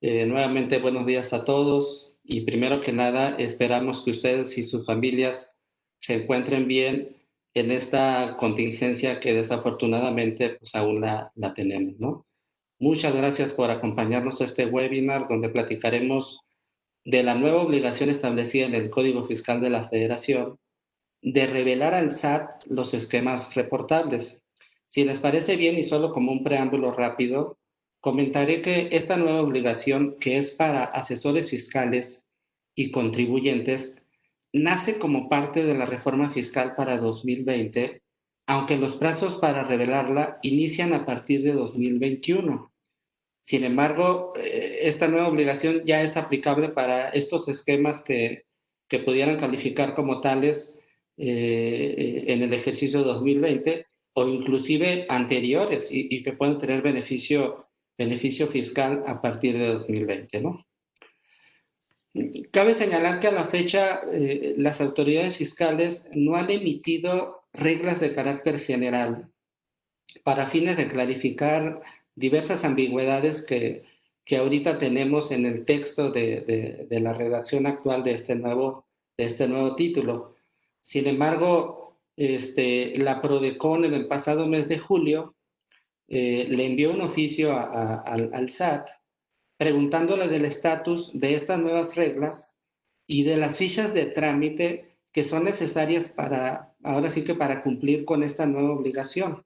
Nuevamente, buenos días a todos y primero que nada, esperamos que ustedes y sus familias se encuentren bien en esta contingencia que desafortunadamente pues aún la tenemos, ¿no? Muchas gracias por acompañarnos a este webinar donde platicaremos de la nueva obligación establecida en el Código Fiscal de la Federación de revelar al SAT los esquemas reportables. Si les parece bien y solo como un preámbulo rápido, comentaré que esta nueva obligación, que es para asesores fiscales y contribuyentes, nace como parte de la reforma fiscal para 2020, aunque los plazos para revelarla inician a partir de 2021. Sin embargo, esta nueva obligación ya es aplicable para estos esquemas que pudieran calificar como tales en el ejercicio 2020 o inclusive anteriores y que pueden tener beneficio fiscal a partir de 2020, ¿no? Cabe señalar que a la fecha las autoridades fiscales no han emitido reglas de carácter general para fines de clarificar diversas ambigüedades que ahorita tenemos en el texto de la redacción actual de este nuevo título. Sin embargo, la PRODECON en el pasado mes de julio le envió un oficio al SAT preguntándole del estatus de estas nuevas reglas y de las fichas de trámite que son necesarias para, ahora sí que para cumplir con esta nueva obligación.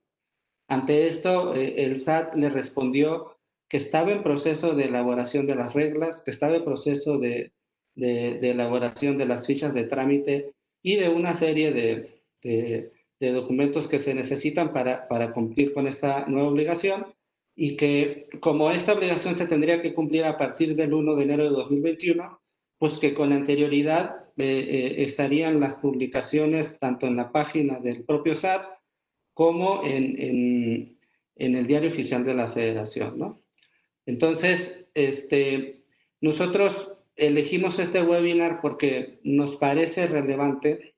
Ante esto, el SAT le respondió que estaba en proceso de elaboración de las reglas, que estaba en proceso de elaboración de las fichas de trámite y de una serie de documentos que se necesitan para cumplir con esta nueva obligación y que como esta obligación se tendría que cumplir a partir del 1 de enero de 2021, pues que con anterioridad estarían las publicaciones tanto en la página del propio SAT como en el Diario Oficial de la Federación, ¿no? Entonces, nosotros elegimos este webinar porque nos parece relevante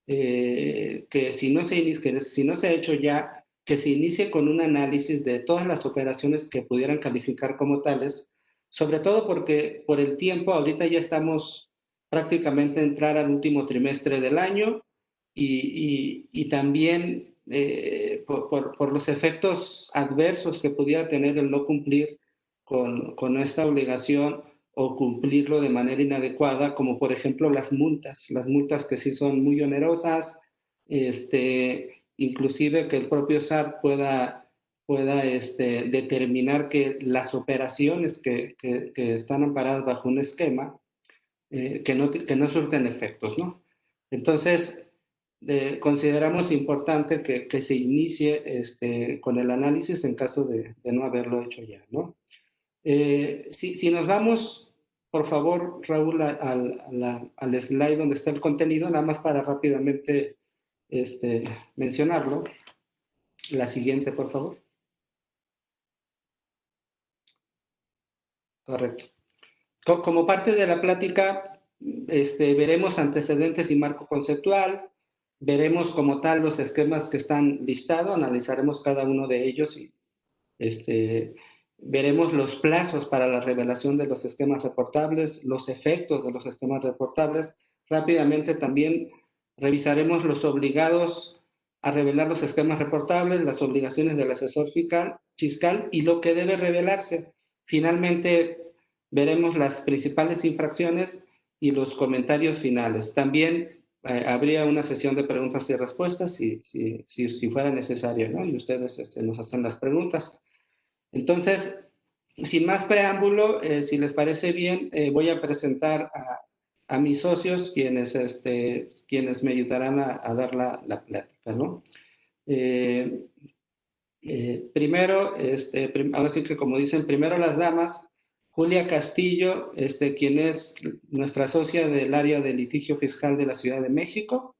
que si no se ha hecho ya, que se inicie con un análisis de todas las operaciones que pudieran calificar como tales, sobre todo porque por el tiempo, ahorita ya estamos prácticamente a entrar al último trimestre del año y también por los efectos adversos que pudiera tener el no cumplir con esta obligación o cumplirlo de manera inadecuada, como por ejemplo las multas que sí son muy onerosas, inclusive que el propio SAT pueda determinar que las operaciones que están amparadas bajo un esquema, que no surten efectos, ¿no? Entonces, consideramos importante que se inicie con el análisis en caso de no haberlo hecho ya, ¿no? Si nos vamos, por favor, Raúl, al slide donde está el contenido, nada más para rápidamente mencionarlo. La siguiente, por favor. Correcto. Como parte de la plática, veremos antecedentes y marco conceptual, veremos como tal los esquemas que están listados, analizaremos cada uno de ellos y veremos los plazos para la revelación de los esquemas reportables, los efectos de los esquemas reportables. Rápidamente también revisaremos los obligados a revelar los esquemas reportables, las obligaciones del asesor fiscal y lo que debe revelarse. Finalmente, veremos las principales infracciones y los comentarios finales. También habría una sesión de preguntas y respuestas si fuera necesario, ¿no? Y ustedes nos hacen las preguntas. Entonces, sin más preámbulo, si les parece bien, voy a presentar a mis socios quienes me ayudarán a dar la plática, ¿no? Primero, ahora sí que como dicen, primero las damas, Julia Castillo, quien es nuestra socia del área de litigio fiscal de la Ciudad de México.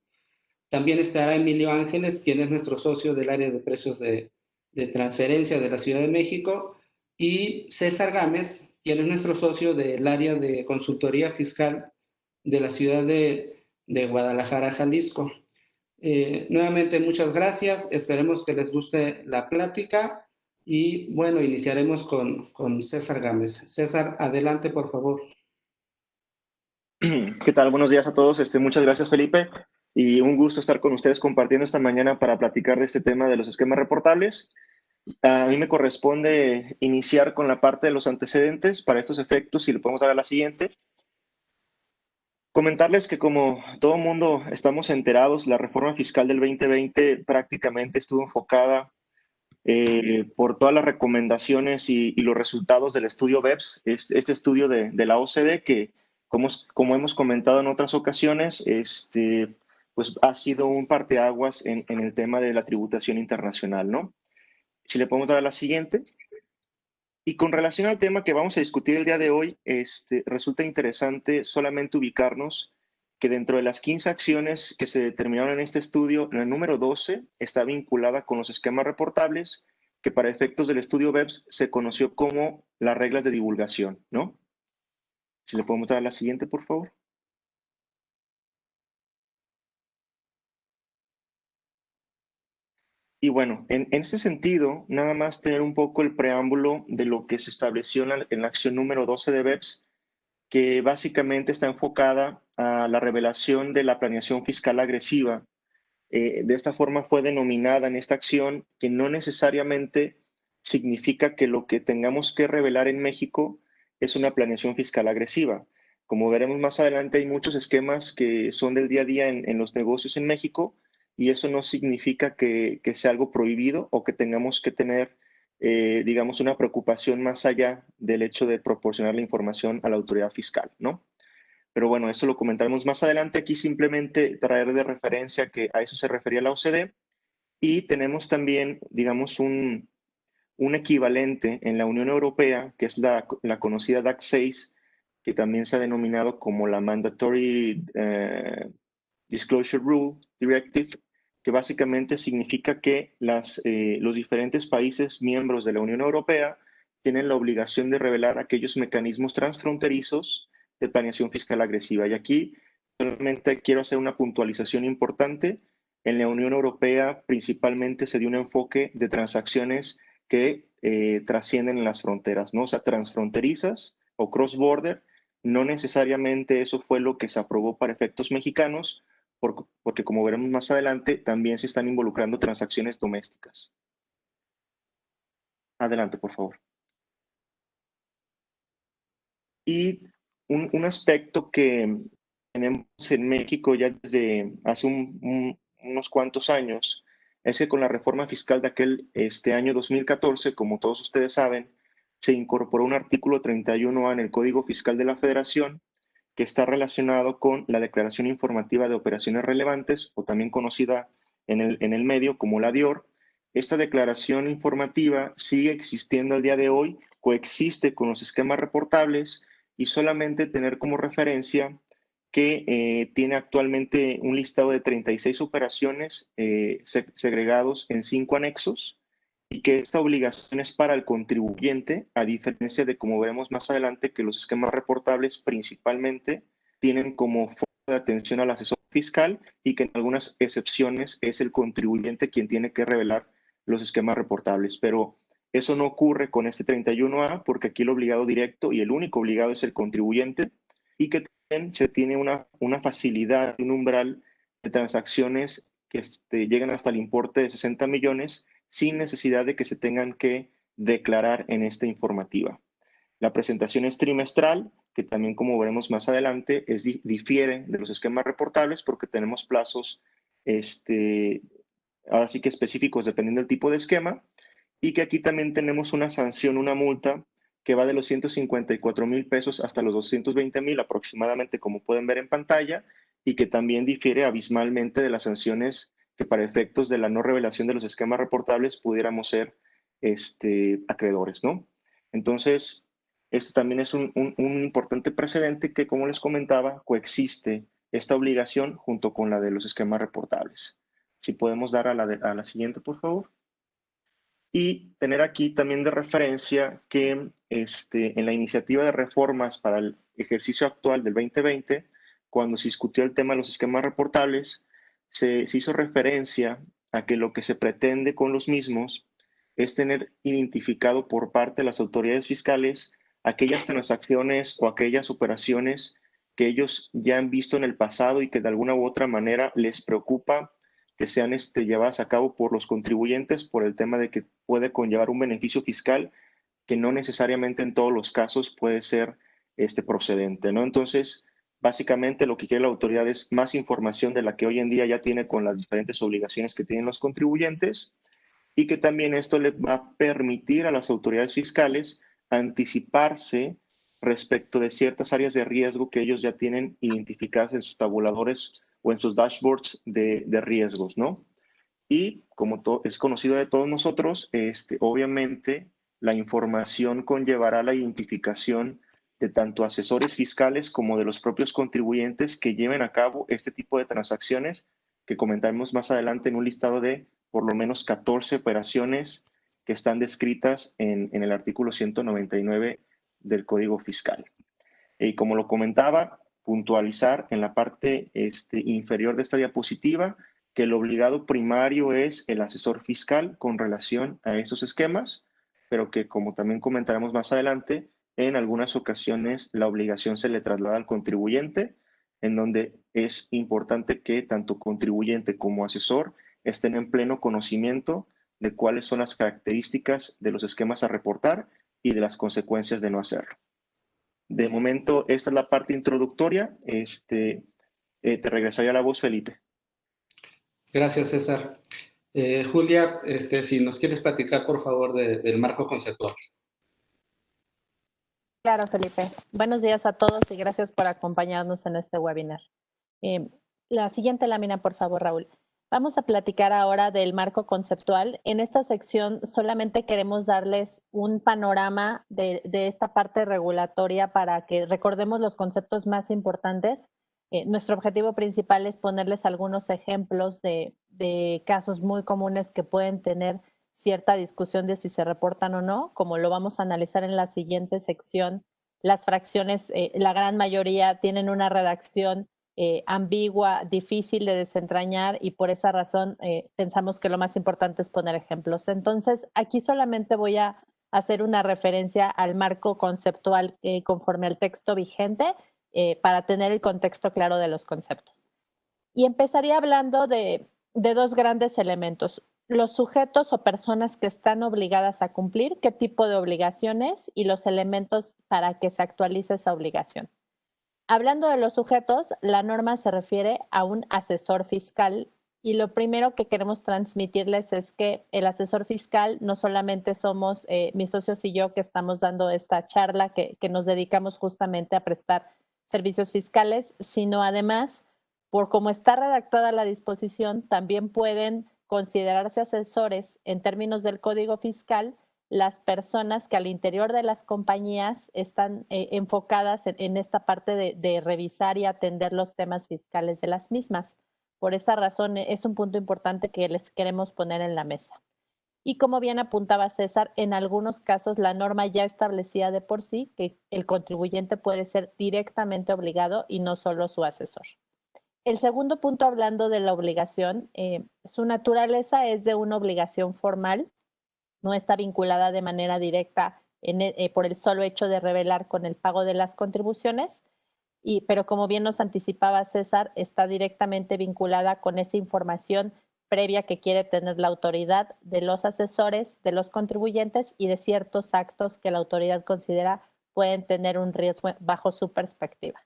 También estará Emilio Ángeles, quien es nuestro socio del área de precios de transferencia de la Ciudad de México, y César Gámez, quien es nuestro socio del área de consultoría fiscal de la ciudad de Guadalajara, Jalisco. Nuevamente, muchas gracias. Esperemos que les guste la plática Y bueno, iniciaremos con César Gámez. César, adelante, por favor. ¿Qué tal? Buenos días a todos. Muchas gracias, Felipe. Y un gusto estar con ustedes compartiendo esta mañana para platicar de este tema de los esquemas reportables. A mí me corresponde iniciar con la parte de los antecedentes para estos efectos, si le podemos dar a la siguiente. Comentarles que como todo mundo estamos enterados, la reforma fiscal del 2020 prácticamente estuvo enfocada por todas las recomendaciones y los resultados del estudio BEPS, este estudio de la OCDE que, como hemos comentado en otras ocasiones, pues ha sido un parteaguas en el tema de la tributación internacional, ¿no? Si le podemos dar a la siguiente. Y con relación al tema que vamos a discutir el día de hoy, resulta interesante solamente ubicarnos que dentro de las 15 acciones que se determinaron en este estudio, la número 12 está vinculada con los esquemas reportables, que para efectos del estudio BEPS se conoció como las reglas de divulgación, ¿no? Si le podemos dar a la siguiente, por favor. Y bueno, en este sentido, nada más tener un poco el preámbulo de lo que se estableció en la acción número 12 de BEPS, que básicamente está enfocada a la revelación de la planeación fiscal agresiva. De esta forma fue denominada en esta acción, que no necesariamente significa que lo que tengamos que revelar en México es una planeación fiscal agresiva. Como veremos más adelante, hay muchos esquemas que son del día a día en los negocios en México y eso no significa que sea algo prohibido o que tengamos que tener, digamos, una preocupación más allá del hecho de proporcionar la información a la autoridad fiscal, ¿no? Pero bueno, eso lo comentaremos más adelante. Aquí simplemente traer de referencia que a eso se refería la OCDE. Y tenemos también, digamos, un equivalente en la Unión Europea, que es la conocida DAC 6, que también se ha denominado como la Mandatory Disclosure Rule Directive, que básicamente significa que los diferentes países miembros de la Unión Europea tienen la obligación de revelar aquellos mecanismos transfronterizos de planeación fiscal agresiva. Y aquí solamente quiero hacer una puntualización importante. En la Unión Europea principalmente se dio un enfoque de transacciones que trascienden las fronteras, ¿no? O sea, transfronterizas o cross-border. No necesariamente eso fue lo que se aprobó para efectos mexicanos, porque como veremos más adelante, también se están involucrando transacciones domésticas. Adelante, por favor. Y un aspecto que tenemos en México ya desde hace unos cuantos años es que con la reforma fiscal de aquel año 2014, como todos ustedes saben, se incorporó un artículo 31A en el Código Fiscal de la Federación que está relacionado con la Declaración Informativa de Operaciones Relevantes, o también conocida en el medio como la DIOR. Esta declaración informativa sigue existiendo al día de hoy, coexiste con los esquemas reportables y solamente tener como referencia que tiene actualmente un listado de 36 operaciones segregados en 5 anexos y que esta obligación es para el contribuyente, a diferencia de, como veremos más adelante, que los esquemas reportables principalmente tienen como foco de atención al asesor fiscal y que en algunas excepciones es el contribuyente quien tiene que revelar los esquemas reportables. Pero eso no ocurre con este 31A porque aquí el obligado directo y el único obligado es el contribuyente y que también se tiene una facilidad, un umbral de transacciones que llegan hasta el importe de 60 millones sin necesidad de que se tengan que declarar en esta informativa. La presentación es trimestral, que también como veremos más adelante, difiere de los esquemas reportables porque tenemos plazos, ahora sí que específicos dependiendo del tipo de esquema, y que aquí también tenemos una sanción, una multa que va de los 154,000 pesos hasta los 220,000 aproximadamente, como pueden ver en pantalla, y que también difiere abismalmente de las sanciones que para efectos de la no revelación de los esquemas reportables pudiéramos ser acreedores, ¿no? Entonces, este también es un importante precedente que, como les comentaba, coexiste esta obligación junto con la de los esquemas reportables. Si podemos dar a la siguiente, por favor. Y tener aquí también de referencia que en la iniciativa de reformas para el ejercicio actual del 2020, cuando se discutió el tema de los esquemas reportables, se hizo referencia a que lo que se pretende con los mismos es tener identificado por parte de las autoridades fiscales aquellas transacciones o aquellas operaciones que ellos ya han visto en el pasado y que de alguna u otra manera les preocupa que sean llevadas a cabo por los contribuyentes por el tema de que puede conllevar un beneficio fiscal que no necesariamente en todos los casos puede ser procedente, ¿no? Entonces, básicamente lo que quiere la autoridad es más información de la que hoy en día ya tiene con las diferentes obligaciones que tienen los contribuyentes y que también esto le va a permitir a las autoridades fiscales anticiparse respecto de ciertas áreas de riesgo que ellos ya tienen identificadas en sus tabuladores o en sus dashboards de riesgos, ¿no? Y como es conocido de todos nosotros, obviamente la información conllevará la identificación de tanto asesores fiscales como de los propios contribuyentes que lleven a cabo este tipo de transacciones que comentaremos más adelante en un listado de por lo menos 14 operaciones que están descritas en el artículo 199 del Código Fiscal. Y como lo comentaba, puntualizar en la parte inferior de esta diapositiva que el obligado primario es el asesor fiscal con relación a esos esquemas, pero que como también comentaremos más adelante, en algunas ocasiones la obligación se le traslada al contribuyente, en donde es importante que tanto contribuyente como asesor estén en pleno conocimiento de cuáles son las características de los esquemas a reportar y de las consecuencias de no hacerlo. De momento, esta es la parte introductoria. Te regresaría la voz, Felipe. Gracias, César. Julia, si nos quieres platicar, por favor, del marco conceptual. Claro, Felipe. Buenos días a todos y gracias por acompañarnos en este webinar. La siguiente lámina, por favor, Raúl. Vamos a platicar ahora del marco conceptual. En esta sección solamente queremos darles un panorama de esta parte regulatoria para que recordemos los conceptos más importantes. Nuestro objetivo principal es ponerles algunos ejemplos de casos muy comunes que pueden tener cierta discusión de si se reportan o no, como lo vamos a analizar en la siguiente sección. Las fracciones, la gran mayoría tienen una redacción ambigua, difícil de desentrañar y por esa razón pensamos que lo más importante es poner ejemplos. Entonces, aquí solamente voy a hacer una referencia al marco conceptual conforme al texto vigente para tener el contexto claro de los conceptos. Y empezaría hablando de dos grandes elementos. Los sujetos o personas que están obligadas a cumplir, qué tipo de obligaciones y los elementos para que se actualice esa obligación. Hablando de los sujetos, la norma se refiere a un asesor fiscal y lo primero que queremos transmitirles es que el asesor fiscal no solamente somos mis socios y yo que estamos dando esta charla, que nos dedicamos justamente a prestar servicios fiscales, sino además, por cómo está redactada la disposición, también pueden considerarse asesores en términos del Código Fiscal las personas que al interior de las compañías están enfocadas en esta parte de revisar y atender los temas fiscales de las mismas. Por esa razón es un punto importante que les queremos poner en la mesa. Y como bien apuntaba César, en algunos casos la norma ya establecía de por sí que el contribuyente puede ser directamente obligado y no solo su asesor. El segundo punto, hablando de la obligación, su naturaleza es de una obligación formal, no está vinculada de manera directa por el solo hecho de revelar con el pago de las contribuciones, pero como bien nos anticipaba César, está directamente vinculada con esa información previa que quiere tener la autoridad de los asesores, de los contribuyentes y de ciertos actos que la autoridad considera pueden tener un riesgo bajo su perspectiva.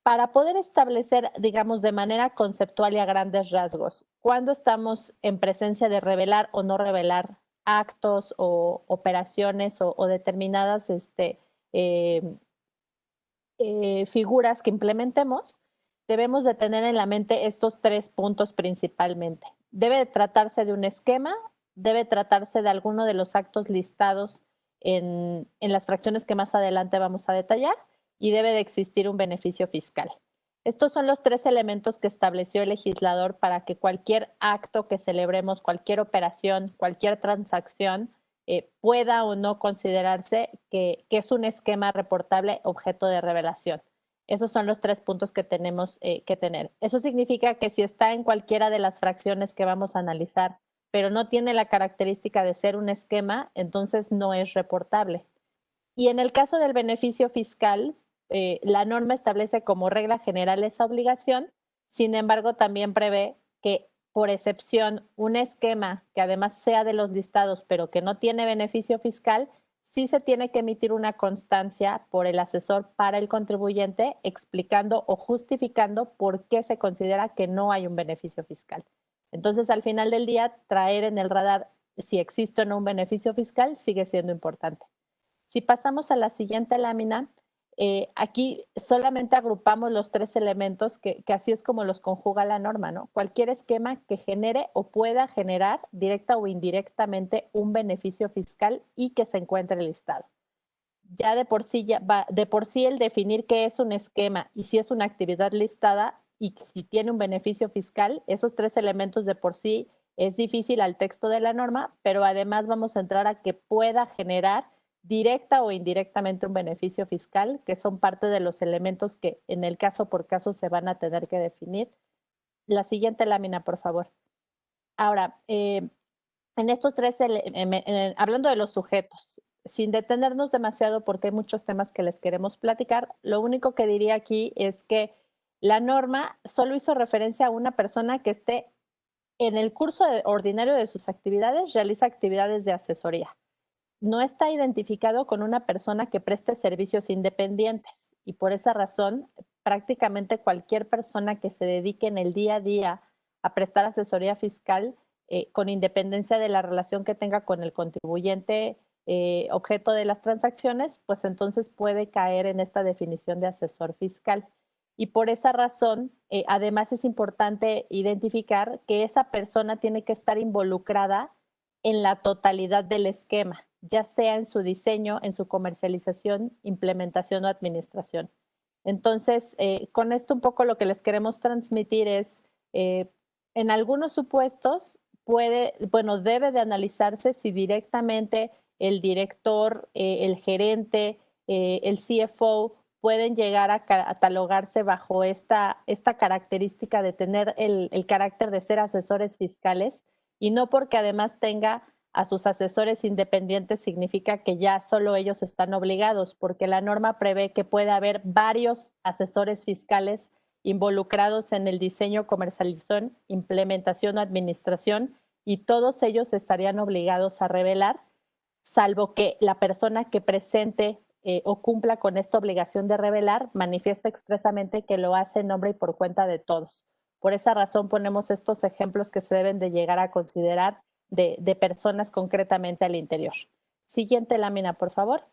Para poder establecer, digamos, de manera conceptual y a grandes rasgos, cuándo estamos en presencia de revelar o no revelar actos o operaciones o determinadas figuras que implementemos, debemos de tener en la mente estos tres puntos principalmente. Debe tratarse de un esquema, debe tratarse de alguno de los actos listados en las fracciones que más adelante vamos a detallar y debe de existir un beneficio fiscal. Estos son los tres elementos que estableció el legislador para que cualquier acto que celebremos, cualquier operación, cualquier transacción, pueda o no considerarse que es un esquema reportable objeto de revelación. Esos son los tres puntos que tenemos que tener. Eso significa que si está en cualquiera de las fracciones que vamos a analizar pero no tiene la característica de ser un esquema, entonces no es reportable. Y en el caso del beneficio fiscal, la norma establece como regla general esa obligación, sin embargo también prevé que por excepción un esquema que además sea de los listados pero que no tiene beneficio fiscal, sí se tiene que emitir una constancia por el asesor para el contribuyente explicando o justificando por qué se considera que no hay un beneficio fiscal. Entonces, al final del día, traer en el radar si existe o no un beneficio fiscal sigue siendo importante. Si pasamos a la siguiente lámina, aquí solamente agrupamos los tres elementos que así es como los conjuga la norma, ¿no? Cualquier esquema que genere o pueda generar directa o indirectamente un beneficio fiscal y que se encuentre listado. Ya de por sí, el definir qué es un esquema y si es una actividad listada y si tiene un beneficio fiscal, esos tres elementos de por sí es difícil al texto de la norma, pero además vamos a entrar a que pueda generar directa o indirectamente un beneficio fiscal, que son parte de los elementos que en el caso por caso se van a tener que definir. La siguiente lámina, por favor. Ahora, en estos tres, hablando de los sujetos, sin detenernos demasiado porque hay muchos temas que les queremos platicar, lo único que diría aquí es que la norma solo hizo referencia a una persona que esté en el curso ordinario de sus actividades, realiza actividades de asesoría. No está identificado con una persona que preste servicios independientes y por esa razón prácticamente cualquier persona que se dedique en el día a día a prestar asesoría fiscal con independencia de la relación que tenga con el contribuyente objeto de las transacciones, pues entonces puede caer en esta definición de asesor fiscal. Y por esa razón, además es importante identificar que esa persona tiene que estar involucrada en la totalidad del esquema, ya sea en su diseño, en su comercialización, implementación o administración. Entonces, con esto un poco lo que les queremos transmitir es, en algunos supuestos debe de analizarse si directamente el director, el gerente, el CFO pueden llegar a catalogarse bajo esta característica de tener el carácter de ser asesores fiscales y no porque además tenga a sus asesores independientes significa que ya solo ellos están obligados, porque la norma prevé que puede haber varios asesores fiscales involucrados en el diseño, comercialización, implementación o administración y todos ellos estarían obligados a revelar, salvo que la persona que presente o cumpla con esta obligación de revelar manifiesta expresamente que lo hace en nombre y por cuenta de todos. Por esa razón ponemos estos ejemplos que se deben de llegar a considerar de personas concretamente al interior. Siguiente lámina, por favor.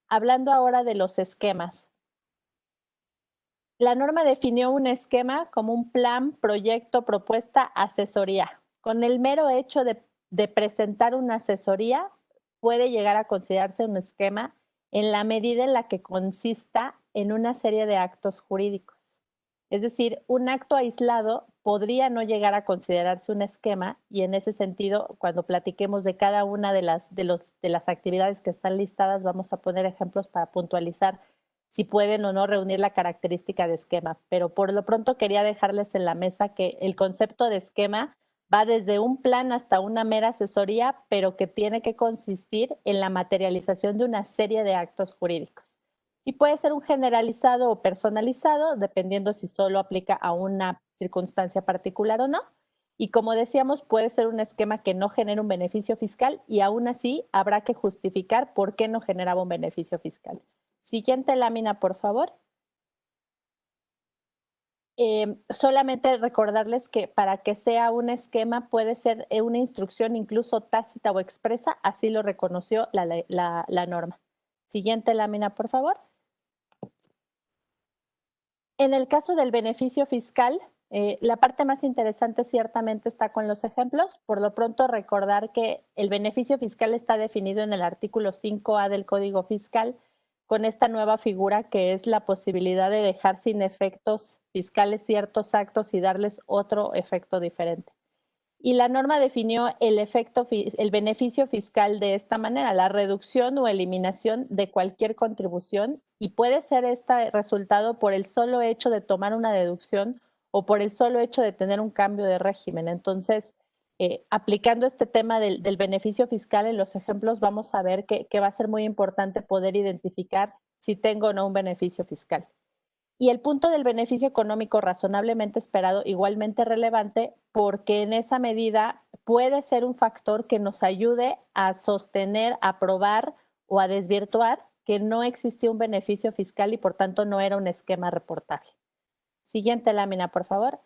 Hablando ahora de los esquemas. La norma definió un esquema como un plan, proyecto, propuesta, asesoría. Con el mero hecho de presentar una asesoría, puede llegar a considerarse un esquema en la medida en la que consista en una serie de actos jurídicos. Es decir, un acto aislado podría no llegar a considerarse un esquema y en ese sentido, cuando platiquemos de cada una de las actividades que están listadas, vamos a poner ejemplos para puntualizar si pueden o no reunir la característica de esquema. Pero por lo pronto quería dejarles en la mesa que el concepto de esquema va desde un plan hasta una mera asesoría, pero que tiene que consistir en la materialización de una serie de actos jurídicos. Y puede ser un generalizado o personalizado, dependiendo si solo aplica a una circunstancia particular o no. Y como decíamos, puede ser un esquema que no genera un beneficio fiscal y aún así habrá que justificar por qué no generaba un beneficio fiscal. Siguiente lámina, por favor. Solamente recordarles que para que sea un esquema puede ser una instrucción incluso tácita o expresa, así lo reconoció la norma. Siguiente lámina, por favor. En el caso del beneficio fiscal, la parte más interesante ciertamente está con los ejemplos. Por lo pronto, recordar que el beneficio fiscal está definido en el artículo 5A del Código Fiscal con esta nueva figura que es la posibilidad de dejar sin efectos fiscales ciertos actos y darles otro efecto diferente. Y la norma definió el beneficio fiscal de esta manera, la reducción o eliminación de cualquier contribución y puede ser este resultado por el solo hecho de tomar una deducción o por el solo hecho de tener un cambio de régimen. Entonces, aplicando este tema del beneficio fiscal en los ejemplos, vamos a ver que va a ser muy importante poder identificar si tengo o no un beneficio fiscal. Y el punto del beneficio económico razonablemente esperado, igualmente relevante, porque en esa medida puede ser un factor que nos ayude a sostener, a probar o a desvirtuar que no existía un beneficio fiscal y por tanto no era un esquema reportable. Siguiente lámina, por favor.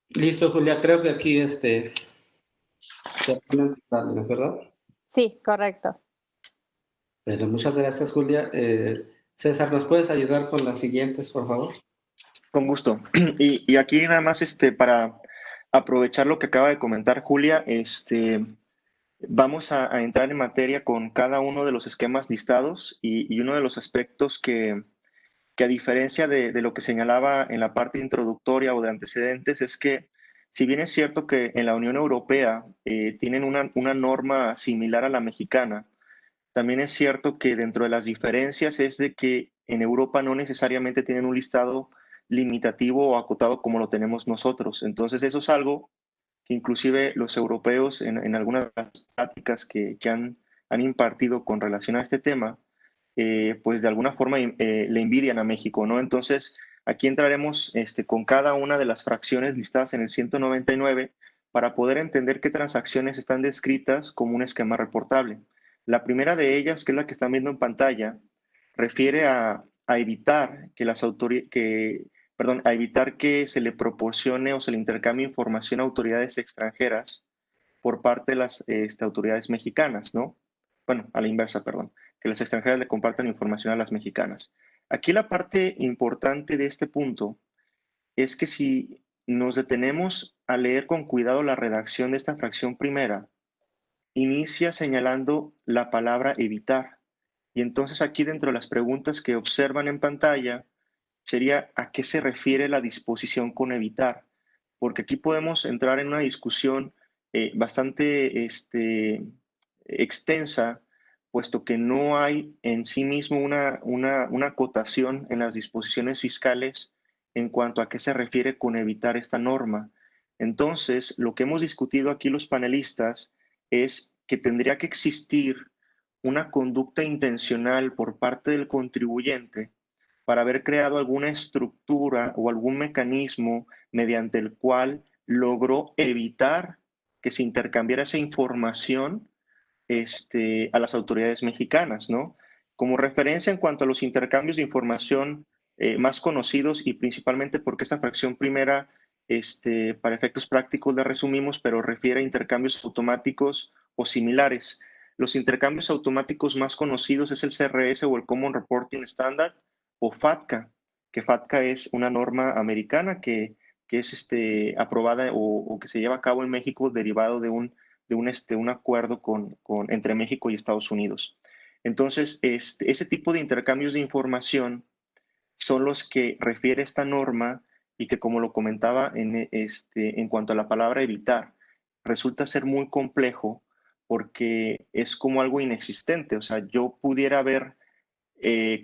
Listo, Julia. Creo que aquí terminan las láminas, ¿verdad? Sí, correcto. Pero muchas gracias, Julia. César, ¿nos puedes ayudar con las siguientes, por favor? Con gusto. Y aquí nada más para aprovechar lo que acaba de comentar Julia, vamos a entrar en materia con cada uno de los esquemas listados y uno de los aspectos que a diferencia de lo que señalaba en la parte introductoria o de antecedentes, es que si bien es cierto que en la Unión Europea tienen una norma similar a la mexicana, también es cierto que dentro de las diferencias es de que en Europa no necesariamente tienen un listado limitativo o acotado como lo tenemos nosotros. Entonces eso es algo que inclusive los europeos en algunas de las prácticas que han impartido con relación a este tema, pues de alguna forma le envidian a México, ¿no? Entonces, aquí entraremos con cada una de las fracciones listadas en el 199 para poder entender qué transacciones están descritas como un esquema reportable. La primera de ellas, que es la que están viendo en pantalla, refiere a evitar que a evitar que se le proporcione o se le intercambie información a autoridades extranjeras por parte de las autoridades mexicanas, ¿no? Bueno, a la inversa, perdón, que las extranjeras le compartan información a las mexicanas. Aquí la parte importante de este punto es que si nos detenemos a leer con cuidado la redacción de esta fracción primera, inicia señalando la palabra evitar. Y entonces aquí dentro de las preguntas que observan en pantalla sería a qué se refiere la disposición con evitar, porque aquí podemos entrar en una discusión bastante extensa, puesto que no hay en sí mismo una acotación en las disposiciones fiscales en cuanto a qué se refiere con evitar esta norma. Entonces, lo que hemos discutido aquí los panelistas es que tendría que existir una conducta intencional por parte del contribuyente para haber creado alguna estructura o algún mecanismo mediante el cual logró evitar que se intercambiara esa información a las autoridades mexicanas, ¿no? Como referencia en cuanto a los intercambios de información más conocidos y principalmente porque esta fracción primera, para efectos prácticos la resumimos, pero refiere a intercambios automáticos o similares. Los intercambios automáticos más conocidos es el CRS o el Common Reporting Standard o FATCA, que FATCA es una norma americana que es aprobada o que se lleva a cabo en México derivado de un acuerdo entre México y Estados Unidos. Entonces, ese tipo de intercambios de información son los que refiere esta norma y que, como lo comentaba en cuanto a la palabra evitar, resulta ser muy complejo porque es como algo inexistente. O sea, yo pudiera haber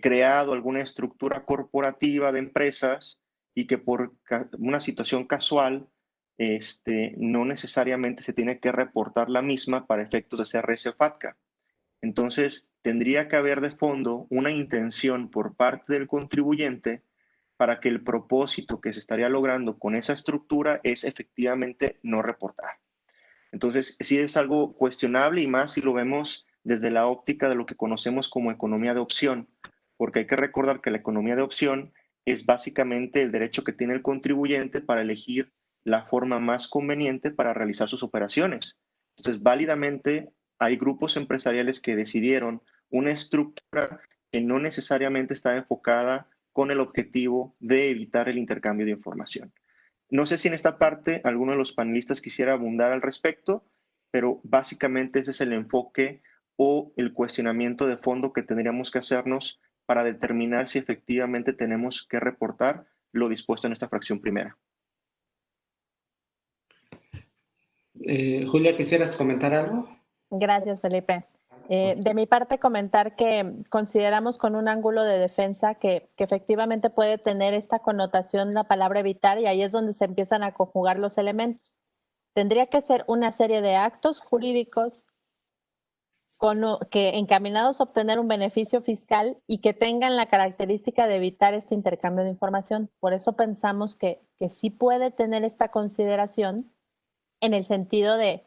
creado alguna estructura corporativa de empresas y que por una situación casual no necesariamente se tiene que reportar la misma para efectos de CRS o FATCA. Entonces, tendría que haber de fondo una intención por parte del contribuyente para que el propósito que se estaría logrando con esa estructura es efectivamente no reportar. Entonces, sí es algo cuestionable y más si lo vemos desde la óptica de lo que conocemos como economía de opción, porque hay que recordar que la economía de opción es básicamente el derecho que tiene el contribuyente para elegir la forma más conveniente para realizar sus operaciones. Entonces, válidamente hay grupos empresariales que decidieron una estructura que no necesariamente está enfocada con el objetivo de evitar el intercambio de información. No sé si en esta parte alguno de los panelistas quisiera abundar al respecto, pero básicamente ese es el enfoque o el cuestionamiento de fondo que tendríamos que hacernos para determinar si efectivamente tenemos que reportar lo dispuesto en esta fracción primera. Julia, ¿quisieras comentar algo? Gracias, Felipe. De mi parte, comentar que consideramos con un ángulo de defensa que efectivamente puede tener esta connotación la palabra evitar, y ahí es donde se empiezan a conjugar los elementos. Tendría que ser una serie de actos jurídicos que encaminados a obtener un beneficio fiscal y que tengan la característica de evitar este intercambio de información. Por eso pensamos que sí puede tener esta consideración en el sentido de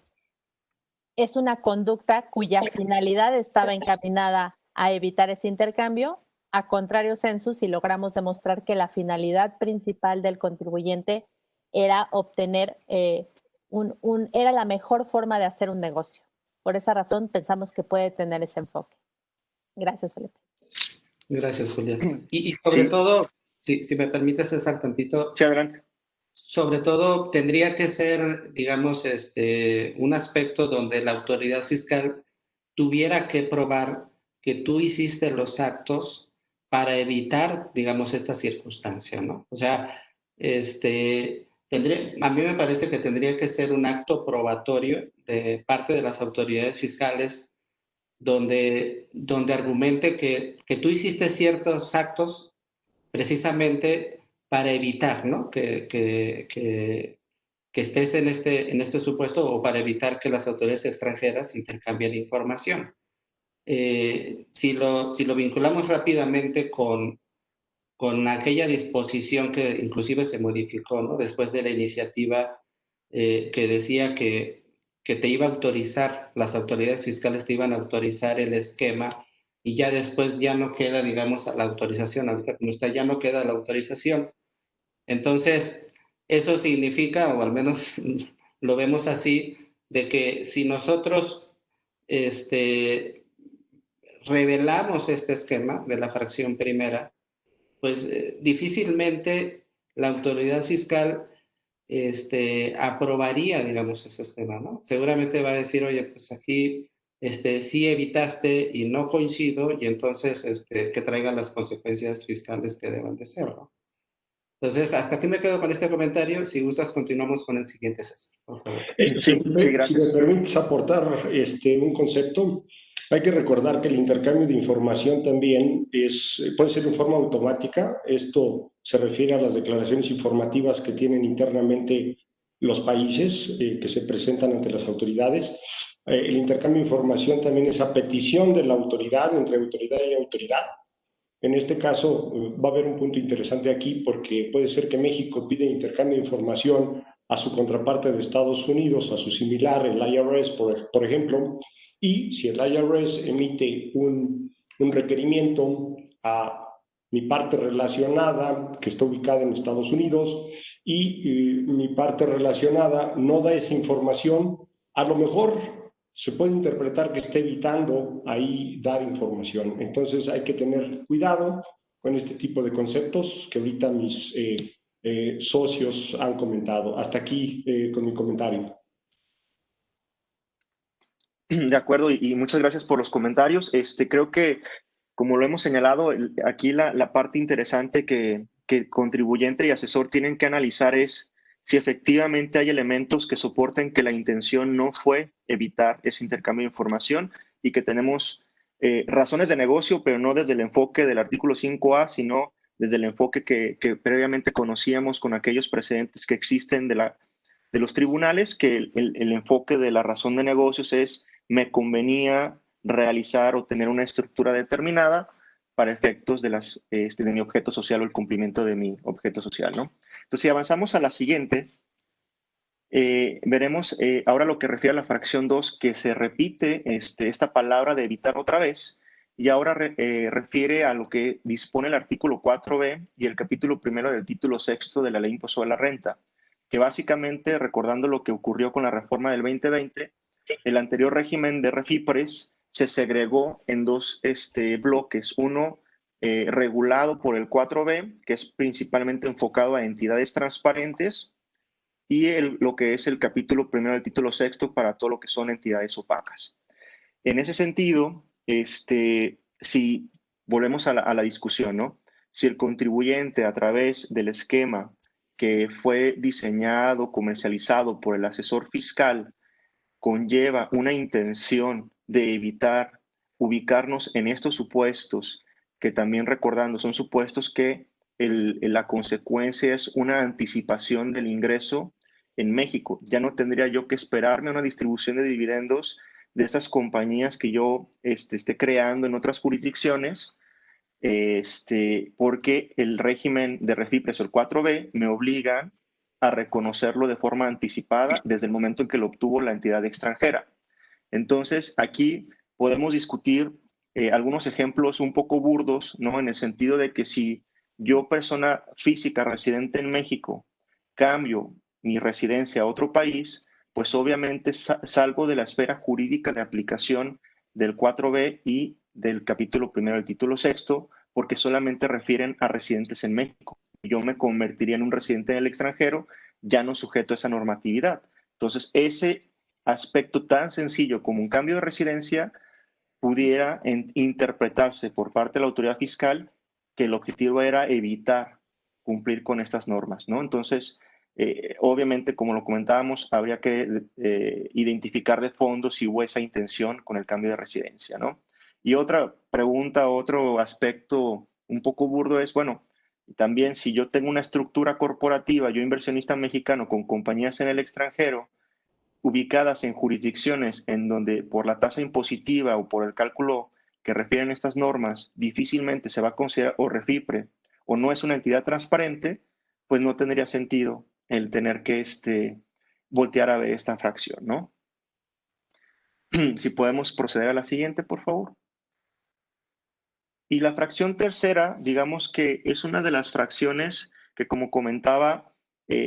es una conducta cuya finalidad estaba encaminada a evitar ese intercambio. A contrario sensu, si logramos demostrar que la finalidad principal del contribuyente era obtener, era la mejor forma de hacer un negocio. Por esa razón pensamos que puede tener ese enfoque. Gracias, Felipe. Gracias, Julián. Y sobre todo, si me permites, César, tantito. Sí, adelante. Sobre todo, tendría que ser, digamos, un aspecto donde la autoridad fiscal tuviera que probar que tú hiciste los actos para evitar, digamos, esta circunstancia, ¿no? O sea, a mí me parece que tendría que ser un acto probatorio de parte de las autoridades fiscales donde argumente que tú hiciste ciertos actos precisamente para evitar, ¿no? Que estés en este supuesto, o para evitar que las autoridades extranjeras intercambien información. Si lo vinculamos rápidamente con aquella disposición que inclusive se modificó, ¿no? Después de la iniciativa que decía que te iba a autorizar, las autoridades fiscales te iban a autorizar el esquema, y ya después ya no queda, digamos, la autorización, ahorita como está, ya no queda la autorización. Entonces, eso significa, o al menos lo vemos así, de que si nosotros revelamos este esquema de la fracción primera, pues difícilmente la autoridad fiscal aprobaría, digamos, ese esquema, ¿no? Seguramente va a decir, oye, pues aquí sí evitaste y no coincido, y entonces que traigan las consecuencias fiscales que deban de ser, ¿no? Entonces, hasta aquí me quedo con este comentario. Si gustas, continuamos con el siguiente, César, por favor. Sí, gracias. Si me permites aportar un concepto, hay que recordar que el intercambio de información también puede ser en forma automática. Esto se refiere a las declaraciones informativas que tienen internamente los países que se presentan ante las autoridades. El intercambio de información también es a petición de la autoridad, entre autoridad y autoridad. En este caso, va a haber un punto interesante aquí, porque puede ser que México pida intercambio de información a su contraparte de Estados Unidos, a su similar, el IRS, por ejemplo, y si el IRS emite un requerimiento a mi parte relacionada, que está ubicada en Estados Unidos, y mi parte relacionada no da esa información, a lo mejor se puede interpretar que esté evitando ahí dar información. Entonces hay que tener cuidado con este tipo de conceptos que ahorita mis socios han comentado. Hasta aquí con mi comentario. De acuerdo, y muchas gracias por los comentarios. Creo que, como lo hemos señalado, aquí la parte interesante que contribuyente y asesor tienen que analizar es si efectivamente hay elementos que soporten que la intención no fue evitar ese intercambio de información, y que tenemos razones de negocio, pero no desde el enfoque del artículo 5A, sino desde el enfoque que previamente conocíamos con aquellos precedentes que existen de los tribunales, que el enfoque de la razón de negocios es: me convenía realizar o tener una estructura determinada para efectos de mi objeto social o el cumplimiento de mi objeto social, ¿no? Entonces, si avanzamos a la siguiente, veremos ahora lo que refiere a la fracción 2, que se repite esta palabra de evitar otra vez, y ahora refiere a lo que dispone el artículo 4b y el capítulo 1 del título 6 de la Ley de Impuesto sobre la Renta, que básicamente, recordando lo que ocurrió con la reforma del 2020, el anterior régimen de Refipres se segregó en dos bloques. Uno regulado por el 4B, que es principalmente enfocado a entidades transparentes, y lo que es el capítulo 1 del título 6 para todo lo que son entidades opacas. En ese sentido, si volvemos a la discusión, ¿no? Si el contribuyente, a través del esquema que fue diseñado, comercializado por el asesor fiscal, conlleva una intención de evitar ubicarnos en estos supuestos, que también recordando, son supuestos que la consecuencia es una anticipación del ingreso en México. Ya no tendría yo que esperarme a una distribución de dividendos de esas compañías que yo esté creando en otras jurisdicciones, porque el régimen de Refipres o el 4B me obliga a reconocerlo de forma anticipada desde el momento en que lo obtuvo la entidad extranjera. Entonces, aquí podemos discutir algunos ejemplos un poco burdos, ¿no? En el sentido de que si yo, persona física residente en México, cambio mi residencia a otro país, pues obviamente salgo de la esfera jurídica de aplicación del 4B y del capítulo primero del título sexto, porque solamente refieren a residentes en México. Yo me convertiría en un residente en el extranjero, ya no sujeto a esa normatividad. Entonces, ese aspecto tan sencillo como un cambio de residencia pudiera interpretarse por parte de la autoridad fiscal que el objetivo era evitar cumplir con estas normas, ¿no? Entonces, obviamente, como lo comentábamos, habría que identificar de fondo si hubo esa intención con el cambio de residencia, ¿no? Y otra pregunta, otro aspecto un poco burdo es, bueno, también si yo tengo una estructura corporativa, yo inversionista mexicano con compañías en el extranjero, ubicadas en jurisdicciones en donde por la tasa impositiva o por el cálculo que refieren estas normas difícilmente se va a considerar o Refipre o no es una entidad transparente, pues no tendría sentido el tener que voltear a ver esta fracción, ¿no? Si podemos proceder a la siguiente, por favor. Y la fracción tercera, digamos que es una de las fracciones que, como comentaba,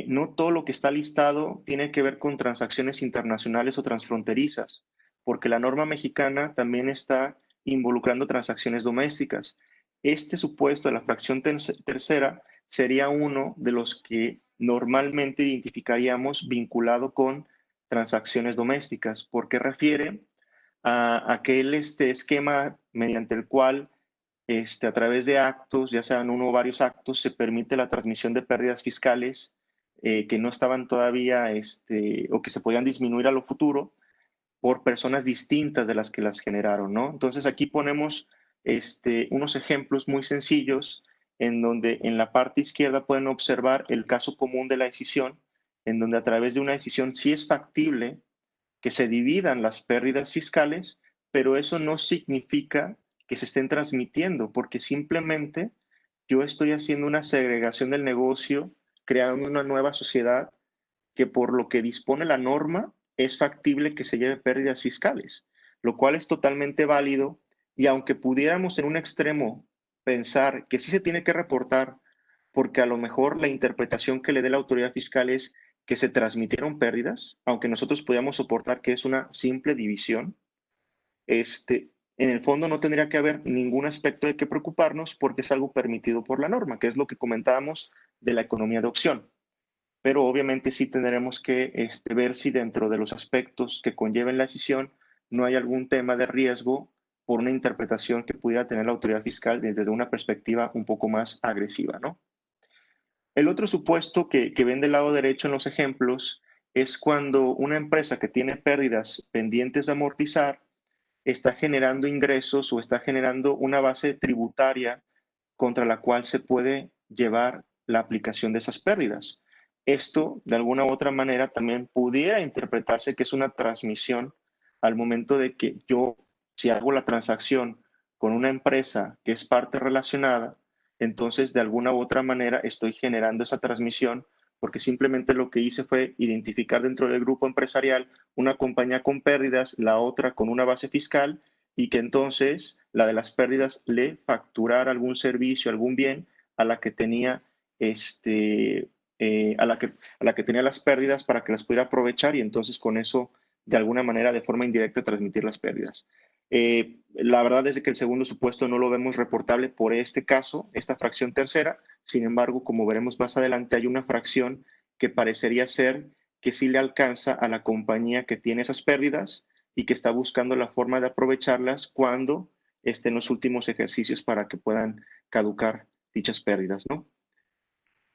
no todo lo que está listado tiene que ver con transacciones internacionales o transfronterizas, porque la norma mexicana también está involucrando transacciones domésticas. Este supuesto de la fracción tercera sería uno de los que normalmente identificaríamos vinculado con transacciones domésticas, porque refiere a aquel esquema mediante el cual a través de actos, ya sean uno o varios actos, se permite la transmisión de pérdidas fiscales que no estaban todavía o que se podían disminuir a lo futuro por personas distintas de las que las generaron, ¿no? Entonces aquí ponemos unos ejemplos muy sencillos en donde en la parte izquierda pueden observar el caso común de la decisión, en donde a través de una decisión sí es factible que se dividan las pérdidas fiscales, pero eso no significa que se estén transmitiendo, porque simplemente yo estoy haciendo una segregación del negocio, creando una nueva sociedad que por lo que dispone la norma es factible que se lleve pérdidas fiscales, lo cual es totalmente válido y aunque pudiéramos en un extremo pensar que sí se tiene que reportar porque a lo mejor la interpretación que le dé la autoridad fiscal es que se transmitieron pérdidas, aunque nosotros podíamos soportar que es una simple división, en el fondo no tendría que haber ningún aspecto de que preocuparnos porque es algo permitido por la norma, que es lo que comentábamos de la economía de opción. Pero obviamente sí tendremos que ver si dentro de los aspectos que conlleven la decisión no hay algún tema de riesgo por una interpretación que pudiera tener la autoridad fiscal desde una perspectiva un poco más agresiva, ¿no? El otro supuesto que ven del lado derecho en los ejemplos es cuando una empresa que tiene pérdidas pendientes de amortizar está generando ingresos o está generando una base tributaria contra la cual se puede llevar la aplicación de esas pérdidas. Esto, de alguna u otra manera, también pudiera interpretarse que es una transmisión al momento de que yo, si hago la transacción con una empresa que es parte relacionada, entonces de alguna u otra manera estoy generando esa transmisión porque simplemente lo que hice fue identificar dentro del grupo empresarial una compañía con pérdidas, la otra con una base fiscal y que entonces la de las pérdidas le facturara algún servicio, algún bien a la que tenía a la que tenía las pérdidas para que las pudiera aprovechar y entonces con eso de alguna manera de forma indirecta transmitir las pérdidas. La verdad es que el segundo supuesto no lo vemos reportable por este caso, esta fracción tercera. Sin embargo, como veremos más adelante, hay una fracción que parecería ser que sí le alcanza a la compañía que tiene esas pérdidas y que está buscando la forma de aprovecharlas cuando estén los últimos ejercicios para que puedan caducar dichas pérdidas, ¿no?